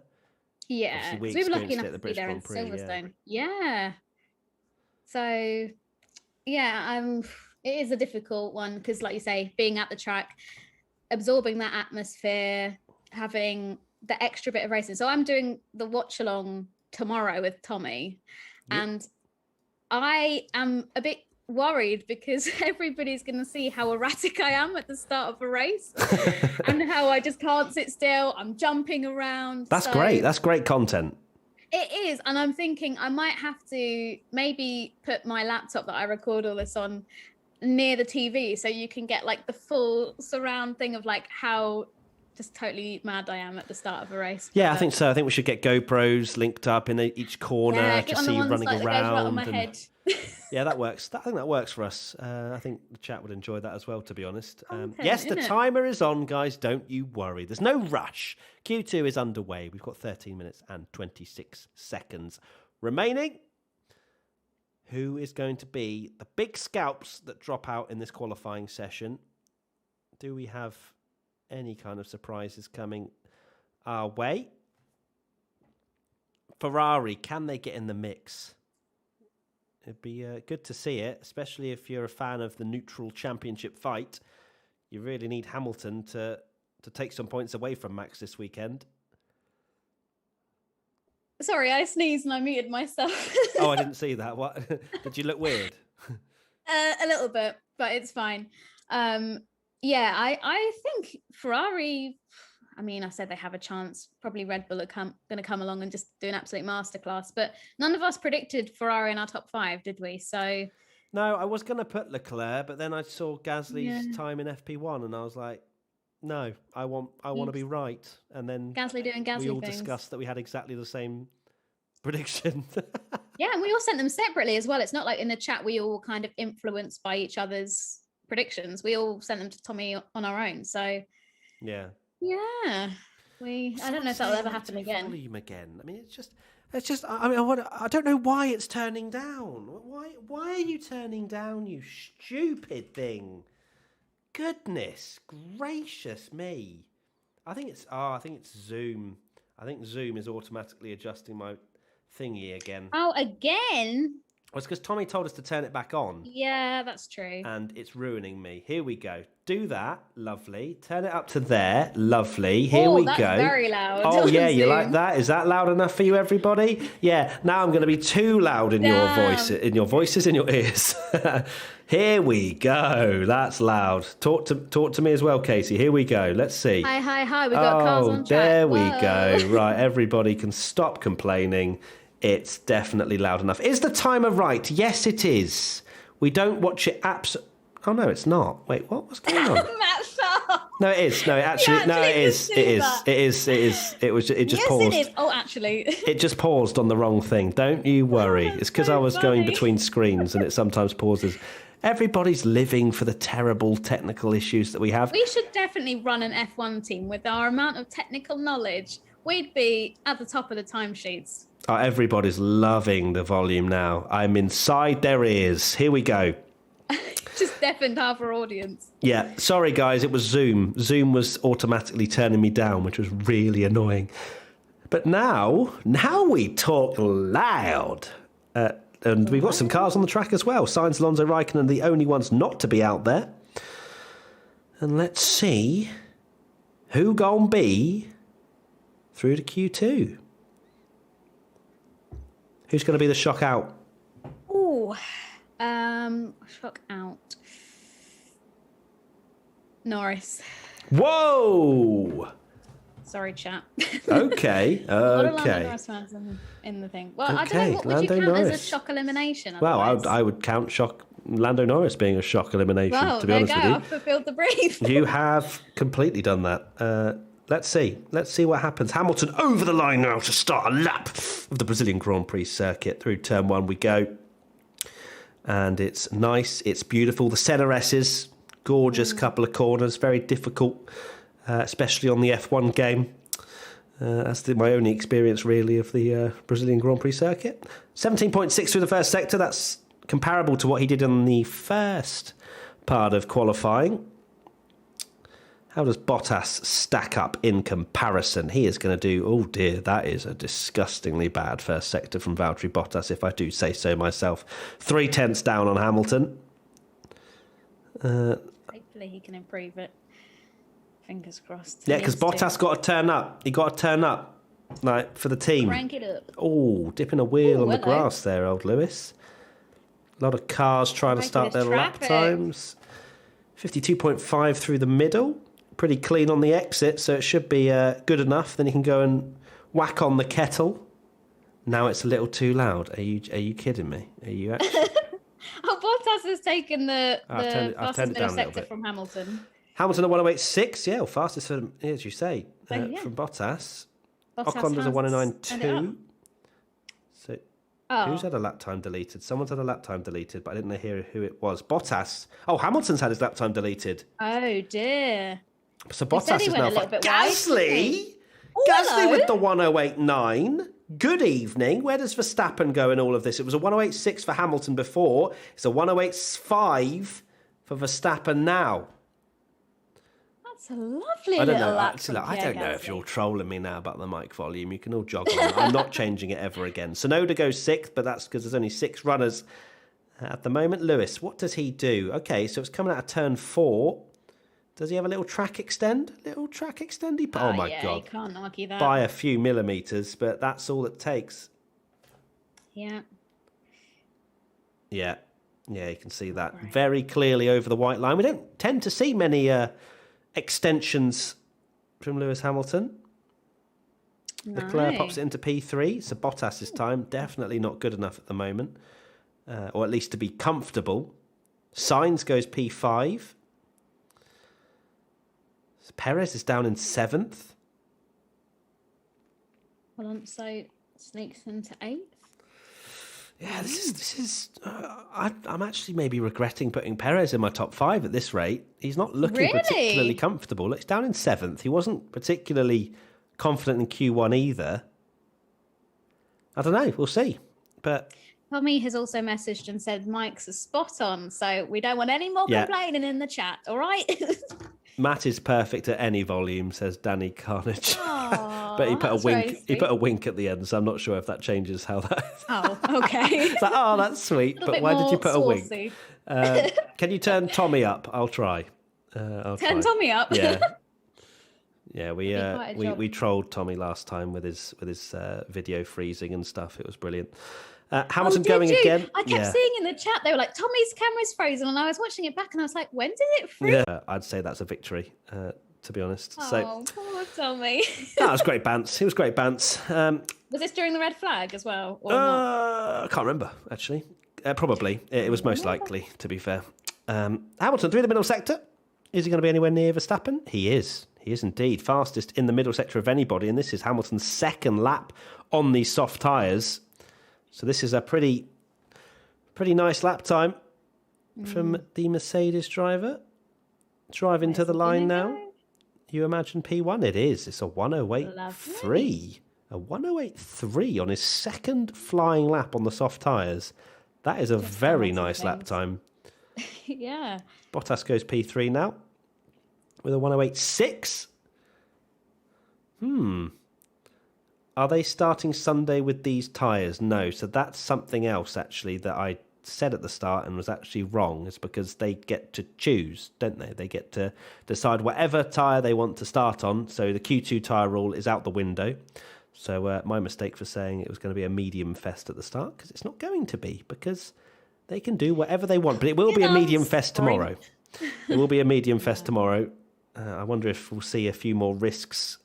Yeah, we were lucky enough at the to be British there in Grand Prix, Silverstone. Yeah. So, yeah, it is a difficult one because, like you say, being at the track, absorbing that atmosphere, having the extra bit of racing. So I'm doing the watch-along tomorrow with Tommy, and I am a bit worried because everybody's going to see how erratic I am at the start of a race and how I just can't sit still. I'm jumping around. That's great. That's great content. It is. And I'm thinking I might have to maybe put my laptop that I record all this on near the TV so you can get like the full surround thing of like how just totally mad I am at the start of a race. Yeah, I think so. I think we should get GoPros linked up in each corner to see you running around. That goes right on my head. Yeah, that works. I think that works for us. I think the chat would enjoy that as well, to be honest. Content, yes, the innit? timer is on, guys. Don't you worry. There's no rush. Q2 is underway. We've got 13 minutes and 26 seconds remaining. Who is going to be the big scalps that drop out in this qualifying session? Do we have any kind of surprises coming our way? Ferrari, can they get in the mix? It'd be good to see it, especially if you're a fan of the neutral championship fight. You really need Hamilton to take some points away from Max this weekend. Sorry, I sneezed and I muted myself. Oh, I didn't see that. What? Did you look weird? A little bit, but it's fine. Yeah, I think Ferrari, I mean, I said they have a chance. Probably Red Bull are going to come along and just do an absolute masterclass. But none of us predicted Ferrari in our top 5, did we? So no, I was going to put Leclerc, but then I saw Gasly's time in FP1, and I was like, no, I want to be right. And then Gasly doing Gasly we all things. discussed that we had exactly the same prediction. Yeah, and we all sent them separately as well. It's not like in the chat we all kind of influenced by each other's predictions. We all sent them to Tommy on our own. So yeah. Yeah, I don't know if that'll ever happen again. Volume again. I mean, it's just. I mean, I don't know why it's turning down. Why are you turning down, you stupid thing? Goodness gracious me! I think it's Zoom. I think Zoom is automatically adjusting my thingy again. Oh, again? Well, it's because Tommy told us to turn it back on. Yeah, that's true. And it's ruining me. Here we go. Do that. Lovely. Turn it up to there. Lovely. Here we that's go. Very loud. Oh, yeah. You like that? Is that loud enough for you, everybody? Yeah. Now I'm going to be too loud in your voice, in your voices, in your ears. Here we go. That's loud. Talk to me as well, Casey. Here we go. Let's see. Hi. We got cars on track. There we go. Right. Everybody can stop complaining. It's definitely loud enough. Is the timer right? Yes, it is. We don't watch it Oh, no, it's not. Wait, what was going on? No, it is. No, it is. It just paused. Yes, it is. Oh, actually. It just paused on the wrong thing. Don't you worry. It's because I was going between screens and it sometimes pauses. Everybody's living for the terrible technical issues that we have. We should definitely run an F1 team with our amount of technical knowledge. We'd be at the top of the timesheets. Oh, everybody's loving the volume now. I'm inside their ears. Here we go. Just deafened half our audience. Yeah, sorry guys, it was Zoom. Zoom was automatically turning me down, which was really annoying. But now we talk loud. And we've got some cars on the track as well. Sainz, Alonso, Raikkonen are the only ones not to be out there. And let's see who gon' be through to Q2. Who's going to be the shock out? Ooh, shock out. Norris. Whoa! Sorry, chat. Okay. A lot of Lando Norris fans in the thing. Well, I don't know, what would you count as a shock elimination? Well, I would count Lando Norris being a shock elimination, to be honest with you. I've fulfilled the brief. You have completely done that. Let's see what happens. Hamilton over the line now to start a lap of the Brazilian Grand Prix circuit. Through turn 1 we go. And it's nice, it's beautiful. The center S's, gorgeous couple of corners, very difficult, especially on the F1 game. That's my only experience, really, of the Brazilian Grand Prix circuit. 17.6 through the first sector. That's comparable to what he did in the first part of qualifying. How does Bottas stack up in comparison? He is going to do, oh dear, that is a disgustingly bad first sector from Valtteri Bottas, if I do say so myself. 0.3 down on Hamilton. Hopefully he can improve it. Fingers crossed. Yeah, because Bottas got to turn up. He got to turn up, like, for the team. Crank it up. Oh, dipping a wheel on the grass there, old Lewis. A lot of cars trying to start their lap times. 52.5 through the middle. Pretty clean on the exit, so it should be good enough. Then you can go and whack on the kettle. Now it's a little too loud. Are you kidding me? Are you actually? Bottas has taken the fastest middle sector bit from Hamilton. Hamilton at 108.6, yeah, well, fastest from, as you say, from Bottas. Ocon does a 109.2. So, Who's had a lap time deleted? Someone's had a lap time deleted, but I didn't hear who it was. Bottas. Oh, Hamilton's had his lap time deleted. Oh, dear. So Bottas is now... Gasly? Oh, Gasly hello. with the 108.9. Good evening. Where does Verstappen go in all of this? It was a 108.6 for Hamilton before. It's a 108.5 for Verstappen now. That's a lovely I don't little know. lap Actually, from I don't Pierre know if Gasly. you're trolling me now about the mic volume. You can all jog on. I'm not changing it ever again. Sonoda goes 6th, but that's because there's only 6 runners at the moment. Lewis, what does he do? Okay, so it's coming out of turn 4. Does he have a little track extend? Oh my God. You can't argue that. By a few millimetres, but that's all it takes. Yeah. Yeah, you can see that very clearly over the white line. We don't tend to see many extensions from Lewis Hamilton. No. Leclerc pops it into P3, so Bottas's time definitely not good enough at the moment, or at least to be comfortable. Sainz goes P5. So Perez is down in 7th. Alonso sneaks into 8th. Yeah, this is. I'm actually maybe regretting putting Perez in my top 5 at this rate. He's not looking particularly comfortable. It's down in 7th. He wasn't particularly confident in Q1 either. I don't know. We'll see. But Tommy has also messaged and said Mike's a spot on, so we don't want any more complaining in the chat. All right. Matt is perfect at any volume, says Danny Carnage. Aww, but he put a wink. He put a wink at the end, so I'm not sure if that changes how that. Oh, okay. It's like, oh, that's sweet. But why did you put a wink? Can you turn Tommy up? I'll try. Turn Tommy up. Yeah. Yeah, we trolled Tommy last time with his video freezing and stuff. It was brilliant. Hamilton going again. I kept seeing in the chat, they were like, Tommy's camera's frozen. And I was watching it back and I was like, when did it freeze? Yeah, I'd say that's a victory, to be honest. Oh, poor Tommy. That was great bants. It was great bants. Was this during the red flag as well? Or not? I can't remember, actually. Probably. It was most likely, to be fair. Hamilton through the middle sector. Is he going to be anywhere near Verstappen? He is. He is indeed. Fastest in the middle sector of anybody. And this is Hamilton's second lap on these soft tyres. So this is a pretty nice lap time from the Mercedes driver. Driving to the line now. You imagine P1? It is. It's a 108.3. A 108.3 on his second flying lap on the soft tyres. That is a very nice lap time. Yeah. Bottas goes P3 now with a 108.6. Are they starting Sunday with these tyres? No. So that's something else, actually, that I said at the start and was actually wrong. It's because they get to choose, don't they? They get to decide whatever tyre they want to start on. So the Q2 tyre rule is out the window. So my mistake for saying it was going to be a medium fest at the start, because it's not going to be, because they can do whatever they want. But it will be a medium fest tomorrow. It will be a medium fest tomorrow. I wonder if we'll see a few more risks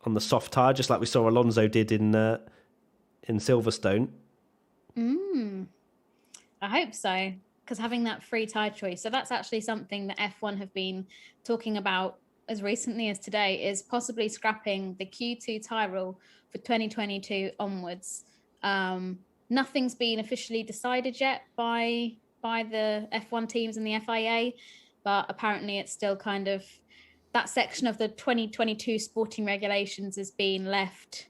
on the soft tyre, just like we saw Alonso did in Silverstone. I hope so, because having that free tyre choice. So that's actually something that F1 have been talking about as recently as today, is possibly scrapping the Q2 tyre rule for 2022 onwards. Nothing's been officially decided yet by the F1 teams and the FIA, but apparently it's still kind of, that section of the 2022 sporting regulations is being left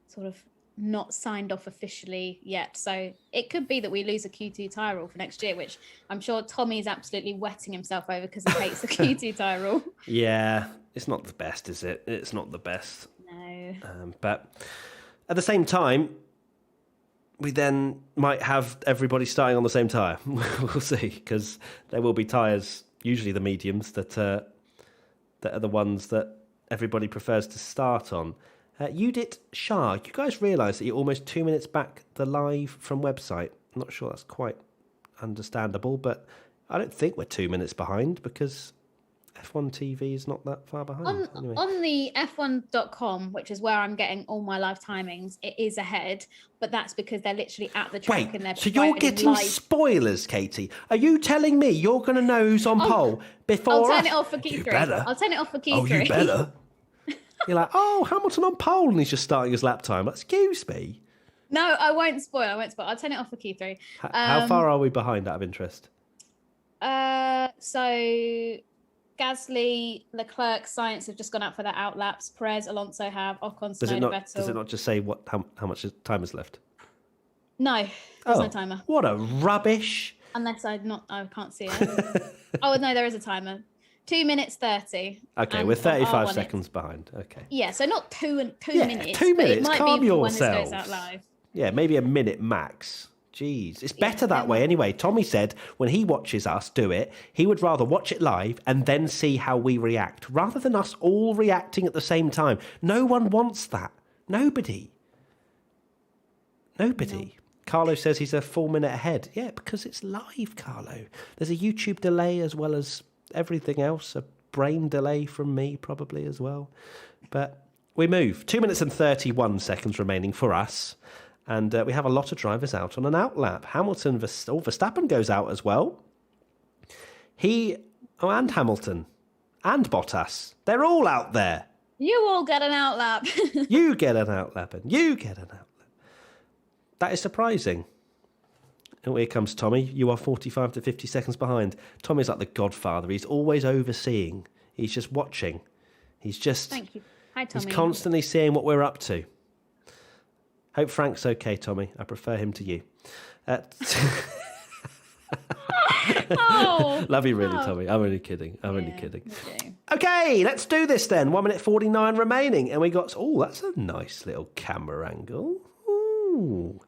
sort of not signed off officially yet. So it could be that we lose a Q2 tyre rule for next year, which I'm sure Tommy's absolutely wetting himself over because he hates the Q2 tyre rule. Yeah, it's not the best, is it? It's not the best. No. But at the same time, we then might have everybody starting on the same tyre. We'll see, because there will be tyres, usually the mediums, that are the ones that everybody prefers to start on. Judith Shah, you guys realise that you're almost 2 minutes back the live from website? I'm not sure that's quite understandable, but I don't think we're 2 minutes behind, because F1 TV is not that far behind. On the F1.com, which is where I'm getting all my live timings, it is ahead, but that's because they're literally at the track. Wait, and so you're getting spoilers, Katie? Are you telling me you're going to know who's on pole before I'll turn it off for Q3. You better. I'll turn it off for Q3. Oh, you better. You're like, oh, Hamilton on pole, and he's just starting his lap time. Excuse me. No, I won't spoil. I'll turn it off for Q3. How far are we behind out of interest? So Gasly, Leclerc, Sainz have just gone out for their outlaps. Perez, Alonso have. Ocon, Tsunoda, Vettel. Does it not just say how much time is left? No, there's no timer. What a rubbish! Unless I can't see it. Oh no, there is a timer. 2 minutes 30. Okay, we're 35 seconds behind. Okay. Yeah, so not two minutes. 2 minutes. It might Calm be yourselves. when this goes out live. Yeah, maybe a minute max. Jeez, it's better that way anyway. Tommy said when he watches us do it, he would rather watch it live and then see how we react, rather than us all reacting at the same time. No one wants that. Nobody. No. Carlo says he's a full minute ahead. Yeah, because it's live, Carlo. There's a YouTube delay as well as everything else, a brain delay from me probably as well. But we move. 2 minutes and 31 seconds remaining for us. And we have a lot of drivers out on an outlap. Hamilton, Verstappen goes out as well. And Hamilton and Bottas. They're all out there. You all get an outlap. You get an outlap and you get an outlap. That is surprising. And here comes Tommy. You are 45 to 50 seconds behind. Tommy's like the godfather. He's always overseeing. He's just watching. Thank you. Hi, Tommy. He's constantly seeing what we're up to. Hope Frank's okay, Tommy. I prefer him to you. Love you really, Tommy. I'm only kidding. Only kidding. Okay, let's do this then. 1 minute 49 remaining. And we got... Oh, that's a nice little camera angle. Ooh.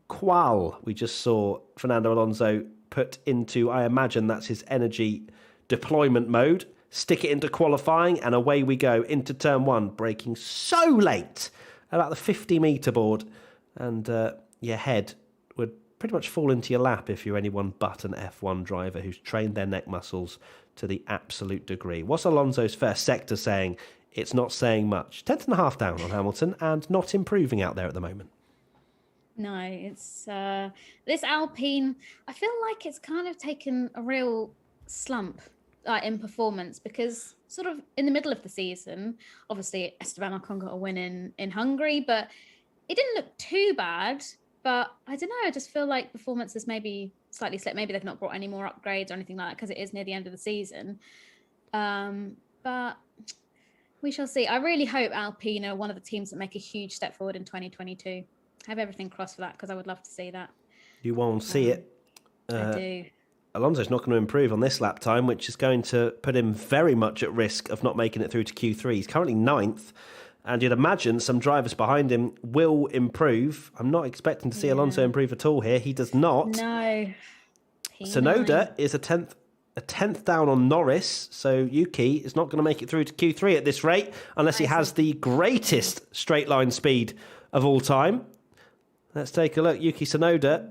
Qual. We just saw Fernando Alonso put into, I imagine that's his energy deployment mode. Stick it into qualifying and away we go into turn one. Braking so late. About the 50-metre board, and your head would pretty much fall into your lap if you're anyone but an F1 driver who's trained their neck muscles to the absolute degree. What's Alonso's first sector saying? It's not saying much. 10th and a half down on Hamilton and not improving out there at the moment. No, it's this Alpine, I feel like it's kind of taken a real slump in performance because sort of in the middle of the season, obviously Esteban Ocon got a win in Hungary, but it didn't look too bad. But I don't know, I just feel like performance has maybe slightly slipped. Maybe they've not brought any more upgrades or anything like that because it is near the end of the season. But we shall see. I really hope Alpine are one of the teams that make a huge step forward in 2022. I have everything crossed for that because I would love to see that. You won't see it. I do. Alonso's not going to improve on this lap time, which is going to put him very much at risk of not making it through to Q3. He's currently 9th, and you'd imagine some drivers behind him will improve. I'm not expecting to see Alonso improve at all here. He does not. No. Tsunoda is a 10th down on Norris, so Yuki is not going to make it through to Q3 at this rate unless he has the greatest straight line speed of all time. Let's take a look. Yuki Tsunoda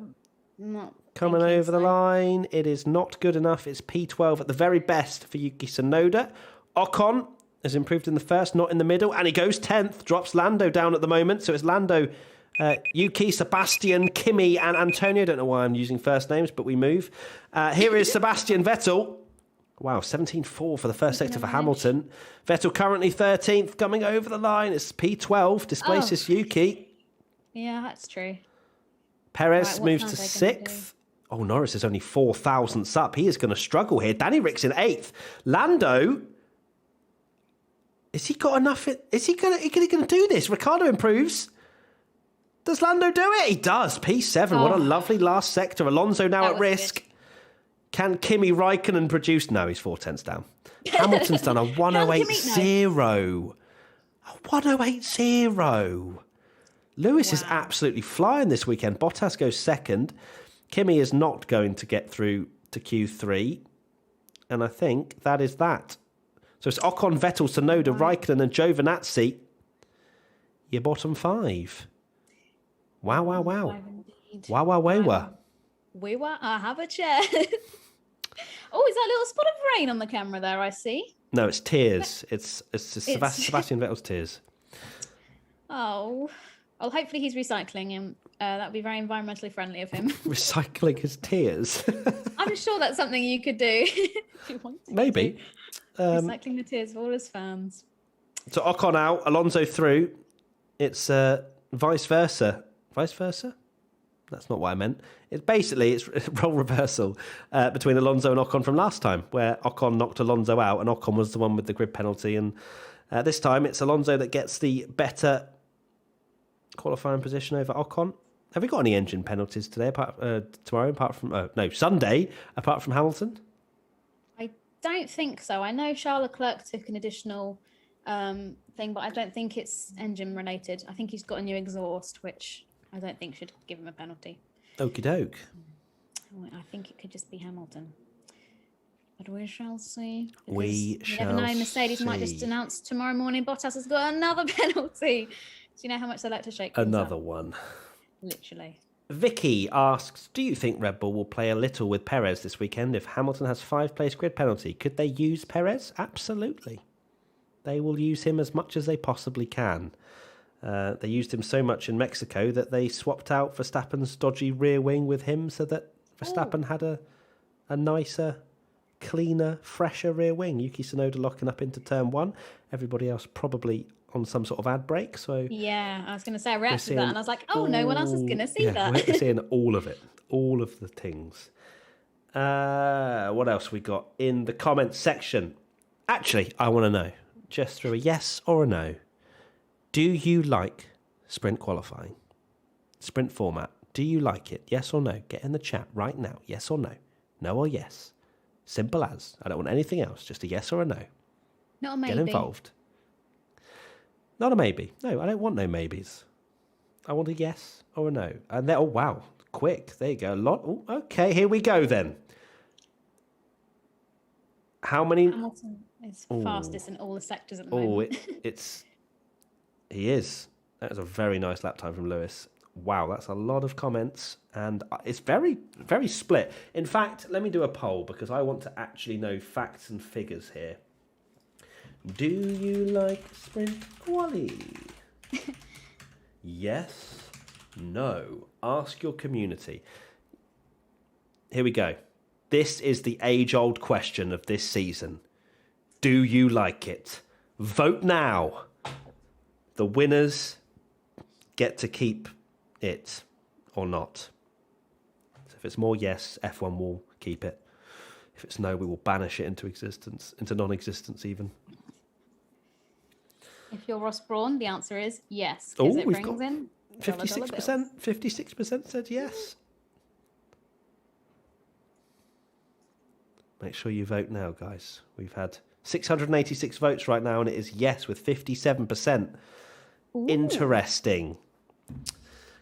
coming over the line. It is not good enough. It's P12 at the very best for Yuki Tsunoda. Ocon has improved in the first, not in the middle, and he goes 10th, drops Lando down at the moment. So it's Lando, Yuki, Sebastian, Kimi, and Antonio. Don't know why I'm using first names, but we move. Here is Sebastian Vettel. Wow, 17.4 for the first sector for Hamilton. Vettel currently 13th, coming over the line. It's P12, displaces Yuki. Yeah, that's true. Perez moves to 6th. Oh, Norris is only 4 thousandths up. He is going to struggle here. Danny Rick's in 8th. Lando, is he got enough? Is he going to do this? Ricciardo improves. Does Lando do it? He does. P7. What a lovely last sector. Alonso now at risk. Good. Can Kimi Raikkonen produce? No, he's 4 tenths down. Hamilton's done a 108.0. A 108.0. Lewis is absolutely flying this weekend. Bottas goes 2nd. Kimi is not going to get through to Q3. And I think that is that. So it's Ocon, Vettel, Tsunoda, Raikkonen and Giovinazzi. Your bottom 5. Wow, wow, wow. Wow, wow, wow. I have a chair. Oh, is that little spot of rain on the camera there, I see? No, it's tears. It's Sebastian Vettel's tears. Oh... Well, hopefully he's recycling him. That would be very environmentally friendly of him. Recycling his tears? I'm sure that's something you could do if you want to. Maybe. Recycling the tears of all his fans. So Ocon out, Alonso through. It's vice versa. Vice versa? That's not what I meant. It's role reversal between Alonso and Ocon from last time, where Ocon knocked Alonso out and Ocon was the one with the grid penalty. And this time it's Alonso that gets the better qualifying position over Ocon. Have we got any engine penalties today, Sunday, apart from Hamilton? I don't think so. I know Charles Leclerc took an additional thing, but I don't think it's engine related. I think he's got a new exhaust, which I don't think should give him a penalty. Okie doke. I think it could just be Hamilton. But we shall see. We you never know, Mercedes might just announce tomorrow morning Bottas has got another penalty. Do you know how much they like to shake things another up? One. Literally. Vicky asks, do you think Red Bull will play a little with Perez this weekend if Hamilton has 5-place grid penalty? Could they use Perez? Absolutely. They will use him as much as they possibly can. They used him so much in Mexico that they swapped out Verstappen's dodgy rear wing with him so that Verstappen had a nicer, cleaner, fresher rear wing. Yuki Tsunoda locking up into turn 1. Everybody else probably on some sort of ad break. So yeah, I was going to say I reacted to that and I was like, oh, no one else is going to see that. We're seeing all of it, all of the things. What else we got in the comments section? Actually, I want to know, just through a yes or a no, do you like sprint qualifying? Sprint format. Do you like it? Yes or no? Get in the chat right now. Yes or no? No or yes? Simple as. I don't want anything else. Just a yes or a no. Not a maybe. Get involved. Not a maybe. No, I don't want no maybes. I want a yes or a no. And then, oh, wow. Quick. There you go. A lot. Ooh, okay, here we go then. How many... Hamilton is fastest in all the sectors at the moment. He is. That was a very nice lap time from Lewis. Wow, that's a lot of comments. And it's very, very split. In fact, let me do a poll because I want to actually know facts and figures here. Do you like sprint quali? Yes, no. Ask your community. Here we go. This is the age-old question of this season. Do you like it? Vote now. The winners get to keep it or not. So if it's more yes, F1 will keep it. If it's no, we will banish it into existence, into non-existence even. If you're Ross Brawn, the answer is yes. Because it brings in 56%. 56% said yes. Make sure you vote now, guys. We've had 686 votes right now, and it is yes with 57%. Ooh. Interesting.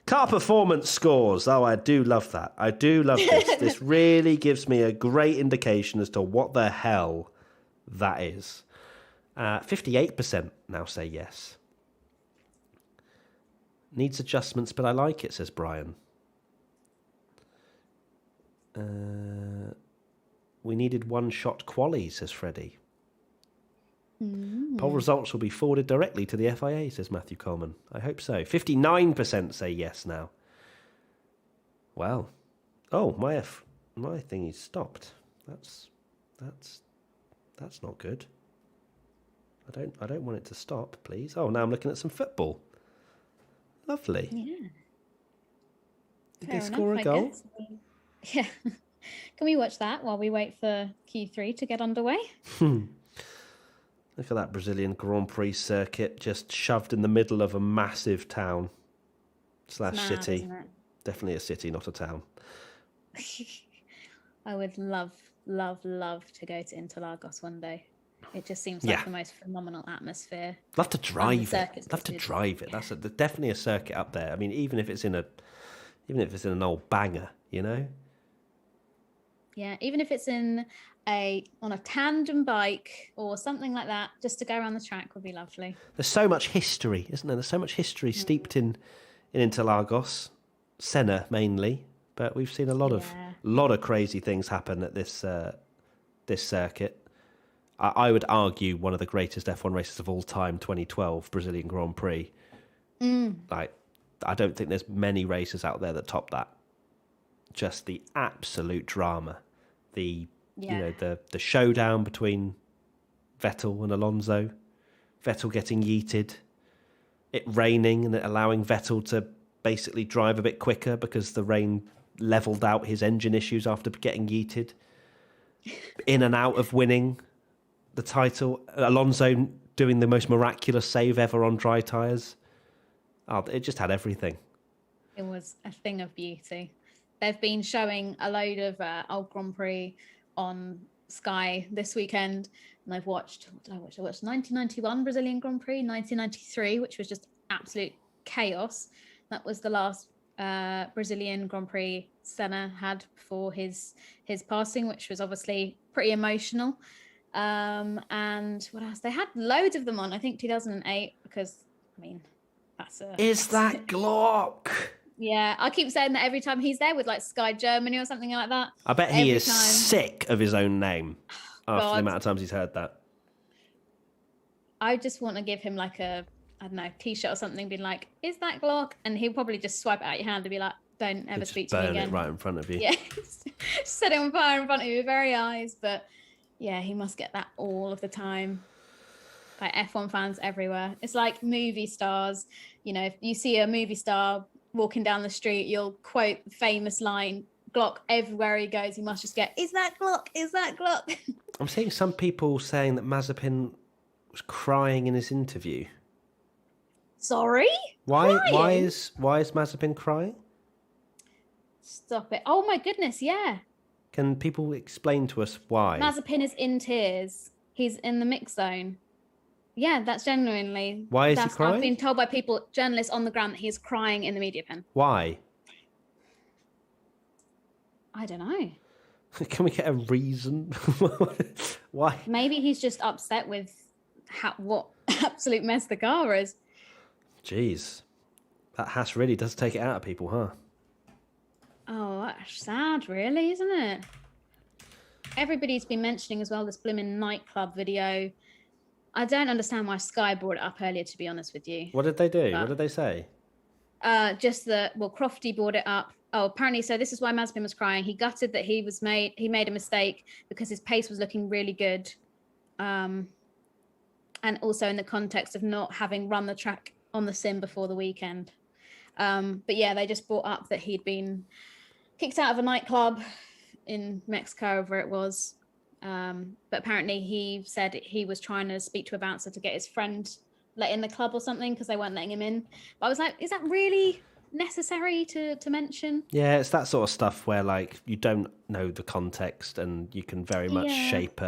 Car performance scores. Oh, I do love that. I do love this. This really gives me a great indication as to what the hell that is. 58% now say yes. Needs adjustments, but I like it, says Brian. We needed one-shot quali, says Freddie. Poll results will be forwarded directly to the FIA, says Matthew Coleman. I hope so. 59% say yes now. Well, oh, my thingy's stopped. That's not good. I don't want it to stop, please. Oh, now I'm looking at some football. Lovely. Yeah. Did they score a goal? Yeah. Can we watch that while we wait for Q3 to get underway? Look at that Brazilian Grand Prix circuit just shoved in the middle of a massive town / city. Isn't it? Definitely a city, not a town. I would love to go to Interlagos one day. It just seems like the most phenomenal atmosphere. Love to drive it. Love to drive it. That's definitely a circuit up there. I mean, even if it's in an old banger, you know. Yeah, even if it's on a tandem bike or something like that, just to go around the track would be lovely. There's so much history, isn't there? There's so much history steeped in Interlagos, Senna mainly, but we've seen a lot of crazy things happen at this circuit. I would argue one of the greatest F1 races of all time, 2012 Brazilian Grand Prix. Like, I don't think there's many races out there that top that. Just the absolute drama, the showdown between Vettel and Alonso, Vettel getting yeeted, it raining and it allowing Vettel to basically drive a bit quicker because the rain leveled out his engine issues after getting yeeted. In and out of winning the title. Alonso doing the most miraculous save ever on dry tyres. Oh, it just had everything. It was a thing of beauty. They've been showing a load of old Grand Prix on Sky this weekend, and I've watched, what did I watch? I watched 1991 Brazilian Grand Prix, 1993, which was just absolute chaos. That was the last Brazilian Grand Prix Senna had before his passing, which was obviously pretty emotional. And what else? They had loads of them on, I think 2008, because, I mean, Is that Glock? Yeah, I keep saying that every time he's there with like Sky Germany or something like that. I bet he is sick of his own name after the amount of times he's heard that. I just want to give him like a, I don't know, t-shirt or something, being like, is that Glock? And he'll probably just swipe it out your hand and be like, don't ever speak to me again. Burn it right in front of you. Yeah, set it on fire in front of your very eyes. But yeah, he must get that all of the time. Like F1 fans everywhere. It's like movie stars. You know, if you see a movie star walking down the street, you'll quote the famous line, Glock, everywhere he goes, he must just get, is that Glock? Is that Glock? I'm seeing some people saying that Mazepin was crying in his interview. Sorry? Why is Mazepin crying? Stop it. Oh my goodness, yeah. Can people explain to us why? Mazepin is in tears. He's in the mix zone. Yeah, that's genuinely. Why is he crying? I've been told by people, journalists on the ground, that he's crying in the media pen. Why? I don't know. Can we get a reason? Why? Maybe he's just upset with what absolute mess the car is. Jeez. That Haas really does take it out of people, huh? Oh, that's sad, really, isn't it? Everybody's been mentioning as well this blimmin' nightclub video. I don't understand why Sky brought it up earlier, to be honest with you. What did they do? What did they say? Just that, well, Crofty brought it up. Oh, apparently, so this is why Mazepin was crying. He gutted that he made a mistake because his pace was looking really good. And also in the context of not having run the track on the sim before the weekend. But yeah, they just brought up that he'd been kicked out of a nightclub in Mexico, wherever it was. But apparently he said he was trying to speak to a bouncer to get his friend let in the club or something because they weren't letting him in. But I was like, is that really necessary to mention? Yeah, it's that sort of stuff where like you don't know the context and you can very much shape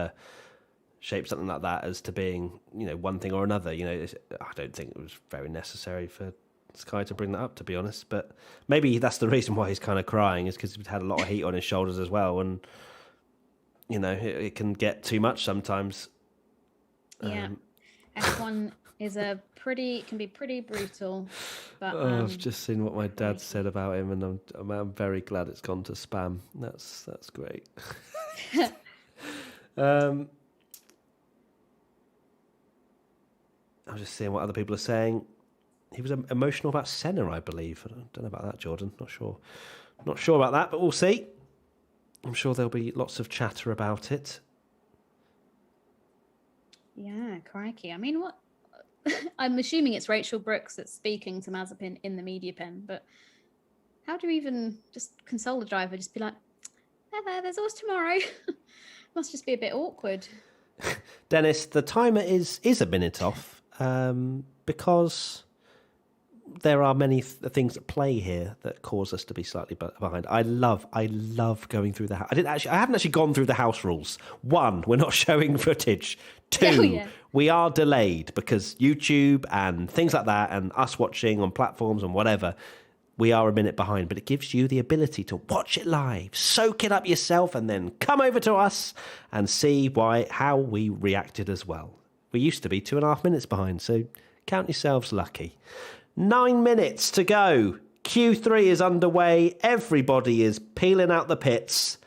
something like that as to being, you know, one thing or another. You know, I don't think it was very necessary for Sky to bring that up, to be honest. But maybe that's the reason why he's kind of crying, is because he's had a lot of heat on his shoulders as well, and you know, it can get too much sometimes. Yeah. F1 can be pretty brutal. But I've just seen what my dad said about him, and I'm very glad it's gone to spam. That's great. I'm just seeing what other people are saying. He was emotional about Senna, I believe. I don't know about that, Jordan. Not sure about that, but we'll see. I'm sure there'll be lots of chatter about it. Yeah, crikey. I mean, what? I'm assuming it's Rachel Brooks that's speaking to Mazepin in the media pen, but how do you even just console the driver? Just be like, there's always tomorrow. Must just be a bit awkward. Dennis, the timer is a minute off because there are many things at play here that cause us to be slightly behind. I love going through the house. I haven't actually gone through the house rules. 1, we're not showing footage. 2, we are delayed because YouTube and things like that, and us watching on platforms and whatever, we are a minute behind. But it gives you the ability to watch it live, soak it up yourself, and then come over to us and see how we reacted as well. We used to be 2.5 minutes behind, so count yourselves lucky. 9 minutes to go. Q3 is underway. Everybody is peeling out the pits.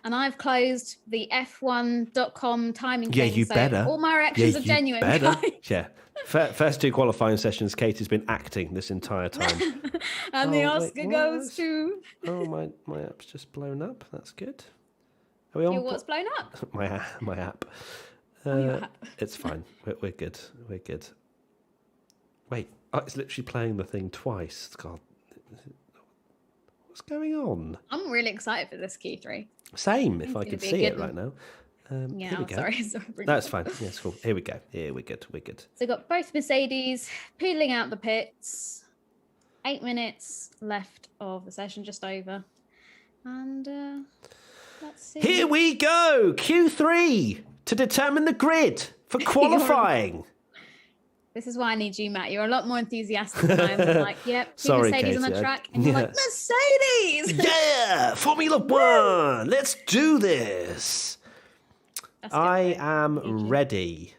And I've closed the F1.com timing thing. Yeah, you better. All my reactions are genuine. Better. Yeah. First 2 qualifying sessions, Kate has been acting this entire time. And the Oscar goes to... Oh, my app's just blown up. That's good. Are we on? What's blown up? My app. Your app. It's fine. We're good. We're good. Wait, it's literally playing the thing twice. God, what's going on? I'm really excited for this Q3. Same, if I could see it right now. Yeah, here we go. sorry. That's fine. Yeah, it's cool. Here we go. Yeah, we're good. We're good. So we've got both Mercedes peeling out the pits. 8 minutes left of the session, just over. And let's see. Here we go. Q3 to determine the grid for qualifying. This is why I need you, Matt. You're a lot more enthusiastic than I am. Like, yep, two Sorry, Mercedes on Katie, the track. And you're like, Mercedes! Yeah, Formula One. Let's do this. I am ready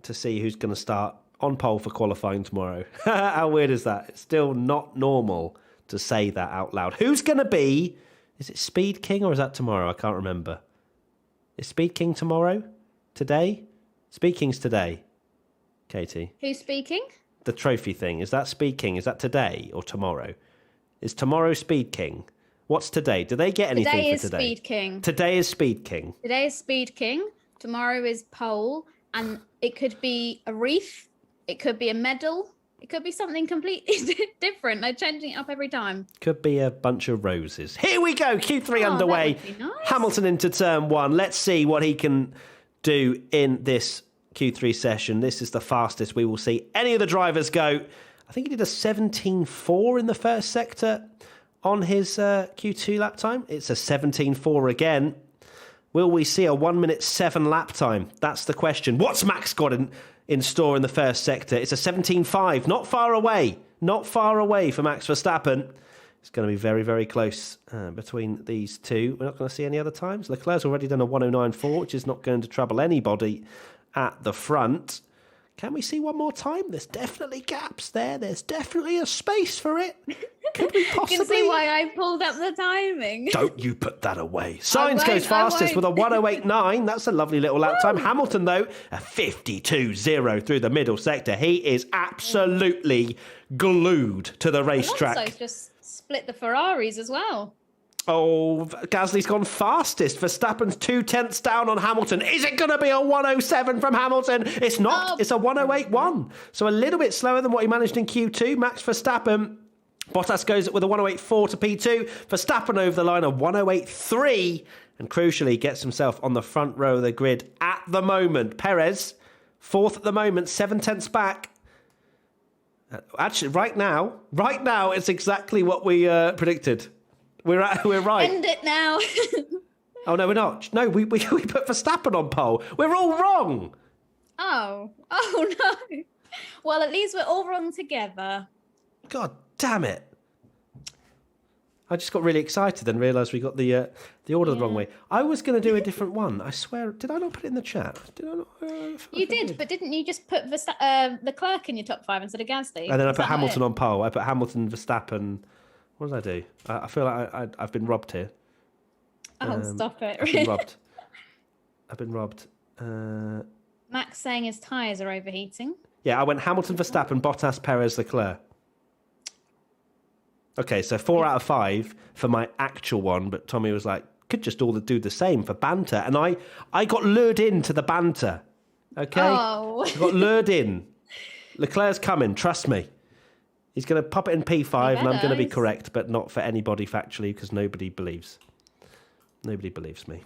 to see who's going to start on pole for qualifying tomorrow. How weird is that? It's still not normal to say that out loud. Who's going to be... Is it Speed King or is that tomorrow? I can't remember. Is Speed King tomorrow? Today? Speed King's today. Katie. Who's speaking? The trophy thing. Is that Speed King? Is that today or tomorrow? Is tomorrow Speed King? What's today? Do they get anything today for today? Today is Speed King. Today is Speed King. Today is Speed King. Tomorrow is pole. And it could be a wreath. It could be a medal. It could be something completely different. They're changing it up every time. Could be a bunch of roses. Here we go. Q3 underway. That would be nice. Hamilton into turn 1. Let's see what he can do in this Q3 session. This is the fastest we will see any of the drivers go. I think he did a 17.4 in the first sector on his Q2 lap time. It's a 17.4 again. Will we see a 1 minute 7 lap time? That's the question. What's Max got in store in the first sector? It's a 17.5. Not far away. Not far away for Max Verstappen. It's going to be very, very close between these two. We're not going to see any other times. Leclerc's already done a 109.4, which is not going to trouble anybody at the front. Can we see one more time? There's definitely gaps there. There's definitely a space for it. Could we possibly... You can see why I pulled up the timing. Don't you put that away. Sainz goes fastest with a 108.9. That's a lovely little lap time. Hamilton, though, a 52.0 through the middle sector. He is absolutely glued to the racetrack. Alonso's just split the Ferraris as well. Oh, Gasly's gone fastest. Verstappen's 0.2 down on Hamilton. Is it going to be a 107 from Hamilton? It's not. It's a 108.1. So a little bit slower than what he managed in Q2. Max Verstappen. Bottas goes with a 108.4 to P2. Verstappen over the line, a 108.3. And crucially, gets himself on the front row of the grid at the moment. Perez, fourth at the moment, 0.7 back. Actually, right now, it's exactly what we predicted. We're right. End it now. Oh, no, we're not. No, we put Verstappen on pole. We're all wrong. Oh no. Well, at least we're all wrong together. God damn it. I just got really excited and realised we got the order the wrong way. I was going to do a different one. I swear. Did I not put it in the chat? Did I not? You did, but didn't you just put Leclerc in your top 5 instead of Gasly? And then I put Hamilton on pole. I put Hamilton, Verstappen. What did I do? I feel like I've been robbed here. Oh, stop it. I've been robbed. Max saying his tyres are overheating. Yeah, I went Hamilton, Verstappen, Bottas, Perez, Leclerc. Okay, so 4 out of 5 for my actual one, but Tommy was like, could just all do the same for banter. And I got lured into the banter. Okay? Oh. I got lured in. Leclerc's coming, trust me. He's going to pop it in P5 and I'm going to be correct, but not for anybody factually because nobody believes. Nobody believes me.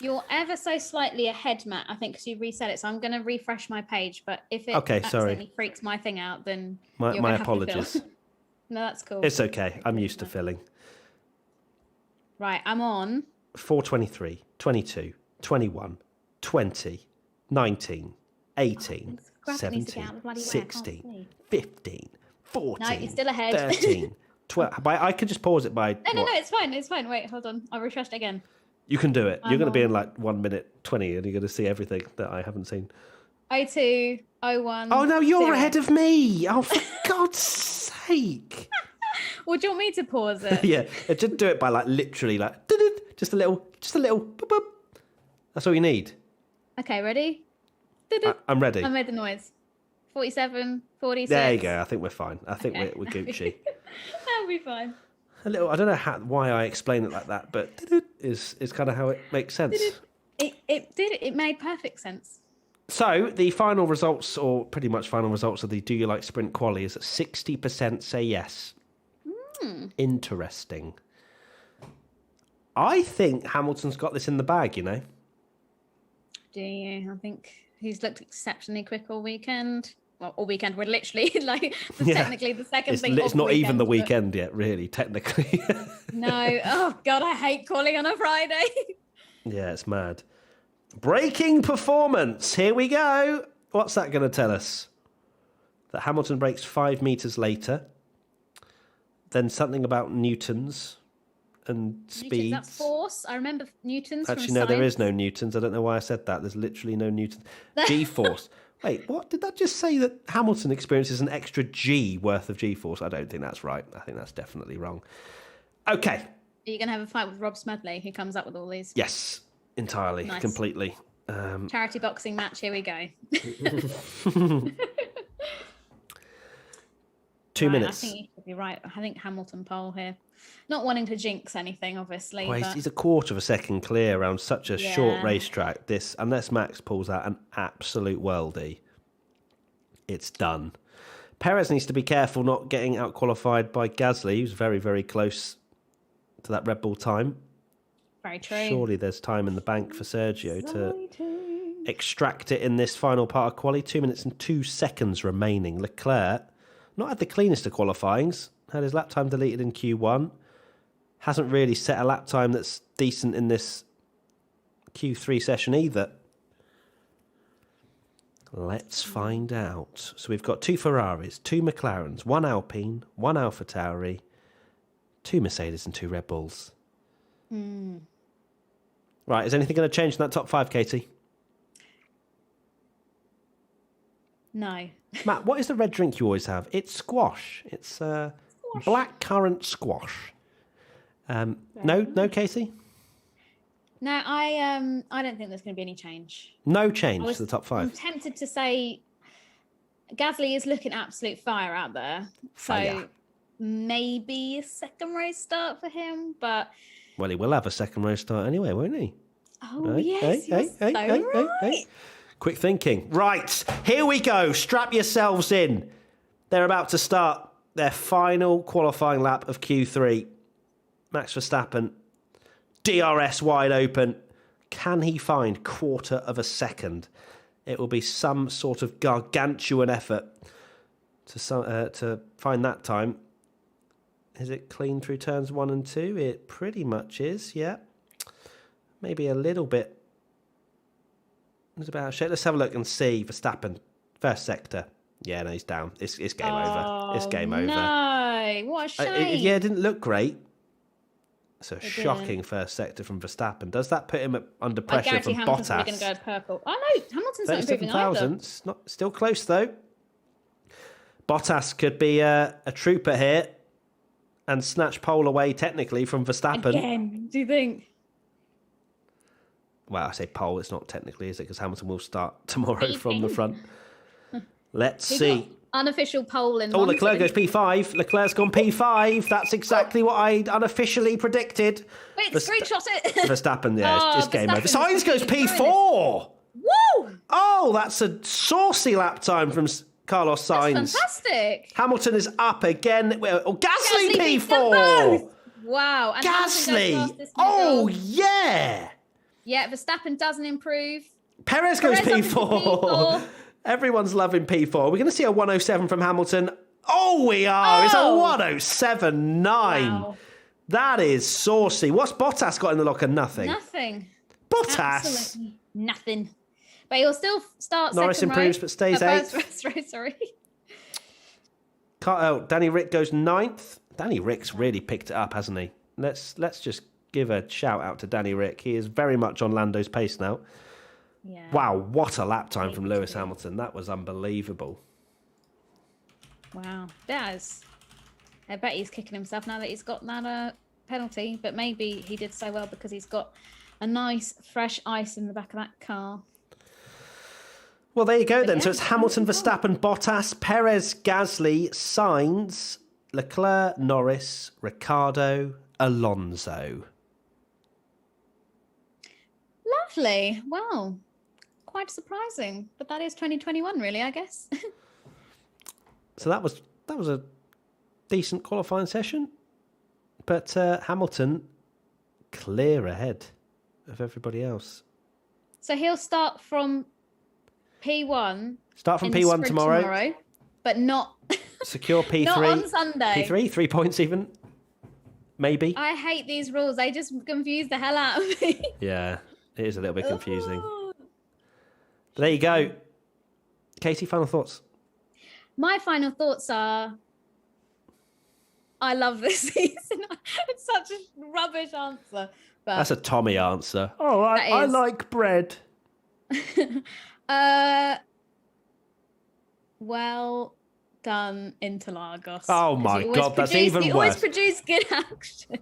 You're ever so slightly ahead, Matt, I think, because you reset it. So I'm going to refresh my page. But if it accidentally freaks my thing out, then my apologies. No, that's cool. It's okay. I'm used to filling. Right, I'm on 4:23, 22, 21, 20, 19, 18, 17, 16, 15, 14, no, you're still ahead. 13, 12. I could just pause it by... No, it's fine. It's fine. Wait, hold on. I'll refresh it again. You can do it. You're going to be in like 1 minute 20 and you're going to see everything that I haven't seen. 02, 01. Oh, no, you're 0. ahead of me. Oh, for God's sake. Well, do you want me to pause it? Yeah, just do it by like literally like just a little boop, boop. That's all you need. Okay, ready? I'm ready. I made the noise. 47, 46. There you go. I think we're fine. I think we're Gucci. That'll be fine. A little. I don't know why I explain it like that, but is kind of how it makes sense. It did. It made perfect sense. So the final results, or pretty much final results of the Do You Like Sprint Quali is that 60% say yes. Interesting. I think Hamilton's got this in the bag, you know. Do you? I think he's looked exceptionally quick all weekend. Well, all weekend. We're literally technically the second thing. It's not even the weekend yet, really, technically. No. Oh, God, I hate quali on a Friday. Yeah, it's mad. Braking performance. Here we go. What's that going to tell us? That Hamilton brakes 5 metres later. Then something about newtons and speeds. That's force. I remember newtons. Actually, from no, science. there is no newtons. I don't know why I said that. There's literally no newtons. G-force. Wait, what? Did that just say that Hamilton experiences an extra G worth of G-force? I don't think that's right. I think that's definitely wrong. Okay. Are you going to have a fight with Rob Smedley, who comes up with all these? Yes, entirely, Nice. completely. Charity boxing match. Here we go. 2 Right, minutes. I think you could be right. I think Hamilton pole here. Not wanting to jinx anything, obviously. Well, but... he's a quarter of a second clear around such a short Yeah. racetrack. This, unless Max pulls out an absolute worldie, it's done. Perez needs to be careful not getting out qualified by Gasly, who's very, very close to that Red Bull time. Very true. Surely there's time in the bank for Sergio to extract it in this final part of quali. 2 minutes and 2 seconds remaining. Leclerc not had the cleanest of qualifyings. Had his lap time deleted in Q1. Hasn't really set a lap time that's decent in this Q3 session either. Let's find out. So we've got 2 Ferraris, 2 McLarens, 1 Alpine, 1 AlphaTauri, 2 Mercedes and 2 Red Bulls. Right, is anything going to change in that top 5, Katie? No. Matt, what is the red drink you always have? It's squash. It's black currant squash. No, Katie? No, I don't think there's going to be any change. No change to the top I'm 5. tempted to say Gasly is looking absolute fire out there. Fire. So maybe a second race start for him, but... Well, he will have a second row start anyway, won't he? Oh, yes, you're so right. Quick thinking. Right, here we go. Strap yourselves in. They're about to start their final qualifying lap of Q3. Max Verstappen, DRS wide open. Can he find quarter of a second? It will be some sort of gargantuan effort to find that time. Is it clean through turns 1 and 2? It pretty much is, yeah. Maybe a little bit. It's about shape. Let's have a look and see. Verstappen, first sector. Yeah, no, he's down. It's game over. It's game over. No, what a shame. Yeah, it didn't look great. It's a shocking first sector from Verstappen. Does that put him under I pressure guarantee from Hamilton's Bottas? probably going to go purple. Oh no, Hamilton's not improving either. 37,000. Not still close though. Bottas could be a trooper here and snatch pole away technically from Verstappen. Again, do you think? Well, I say pole. It's not technically, is it? Because Hamilton will start tomorrow from the front. Let's see. Unofficial pole in. Oh, Leclerc goes P5. Leclerc's gone P5. That's exactly what I unofficially predicted. Wait, screenshot it. Verstappen, yeah, it's game over. Verstappen's Sainz goes really P4. Woo! Oh, that's a saucy lap time from Carlos Sainz. That's fantastic. Hamilton is up again. Oh, Gasly beats them P4. both. Wow. And Hamilton goes Gasly. past this Oh, middle. yeah. Yeah, Verstappen doesn't improve. Perez goes Perez P4. P4. Everyone's loving P4. We're going to see a 107 from Hamilton. Oh, we are. It's a 107.9. Wow. That is saucy. What's Bottas got in the locker? Nothing. Nothing. Bottas. Absolutely nothing. But he'll still start Norris second improves row. but stays First 8th. row, sorry. Danny Rick goes 9th. Danny Rick's really picked it up, hasn't he? Let's just give a shout out to Danny Rick. He is very much on Lando's pace now. Yeah. Wow, what a lap time from Lewis Hamilton. That was unbelievable. Wow. I bet he's kicking himself now that he's got that penalty. But maybe he did so well because he's got a nice fresh ice in the back of that car. Well, there you go then. So it's Hamilton, Verstappen, Bottas, Perez, Gasly, Sainz, Leclerc, Norris, Ricciardo, Alonso. Lovely. Wow. quite surprising. But that is 2021, really, I guess. So that was a decent qualifying session. But Hamilton clear ahead of everybody else. So he'll start from P1. Start from P1 tomorrow. But not secure P3. Not on Sunday. P3, 3 points even. Maybe. I hate these rules. They just confuse the hell out of me. Yeah, it is a little bit confusing. But there you go. Katie, final thoughts? My final thoughts are, I love this season. It's such a rubbish answer. But that's a Tommy answer. Oh, I like bread. Well done, Interlagos. Oh my God, that's even worse. You always produce good action.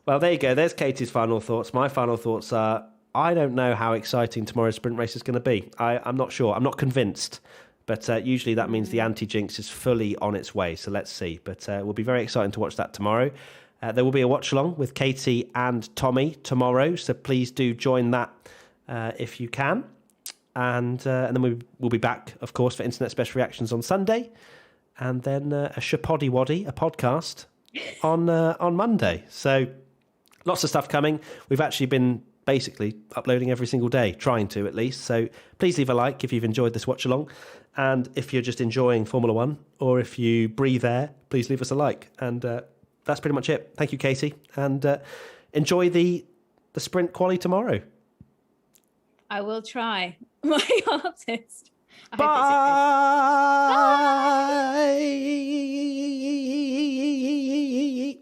Well, there you go. There's Katie's final thoughts. My final thoughts are, I don't know how exciting tomorrow's sprint race is going to be. I'm not sure. I'm not convinced. But usually that means the anti-jinx is fully on its way. So let's see. But it will be very exciting to watch that tomorrow. There will be a watch-along with Katie and Tommy tomorrow. So please do join that if you can. And then we'll be back, of course, for Internet Special Reactions on Sunday. And then a Shapoddy Waddy, a podcast, on Monday. So lots of stuff coming. We've actually been basically uploading every single day, trying to at least. So please leave a like if you've enjoyed this watch-along. And if you're just enjoying Formula One, or if you breathe air, please leave us a like. And that's pretty much it. Thank you, Katie. And enjoy the sprint quali tomorrow. I will try my hardest. Bye.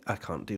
I can't do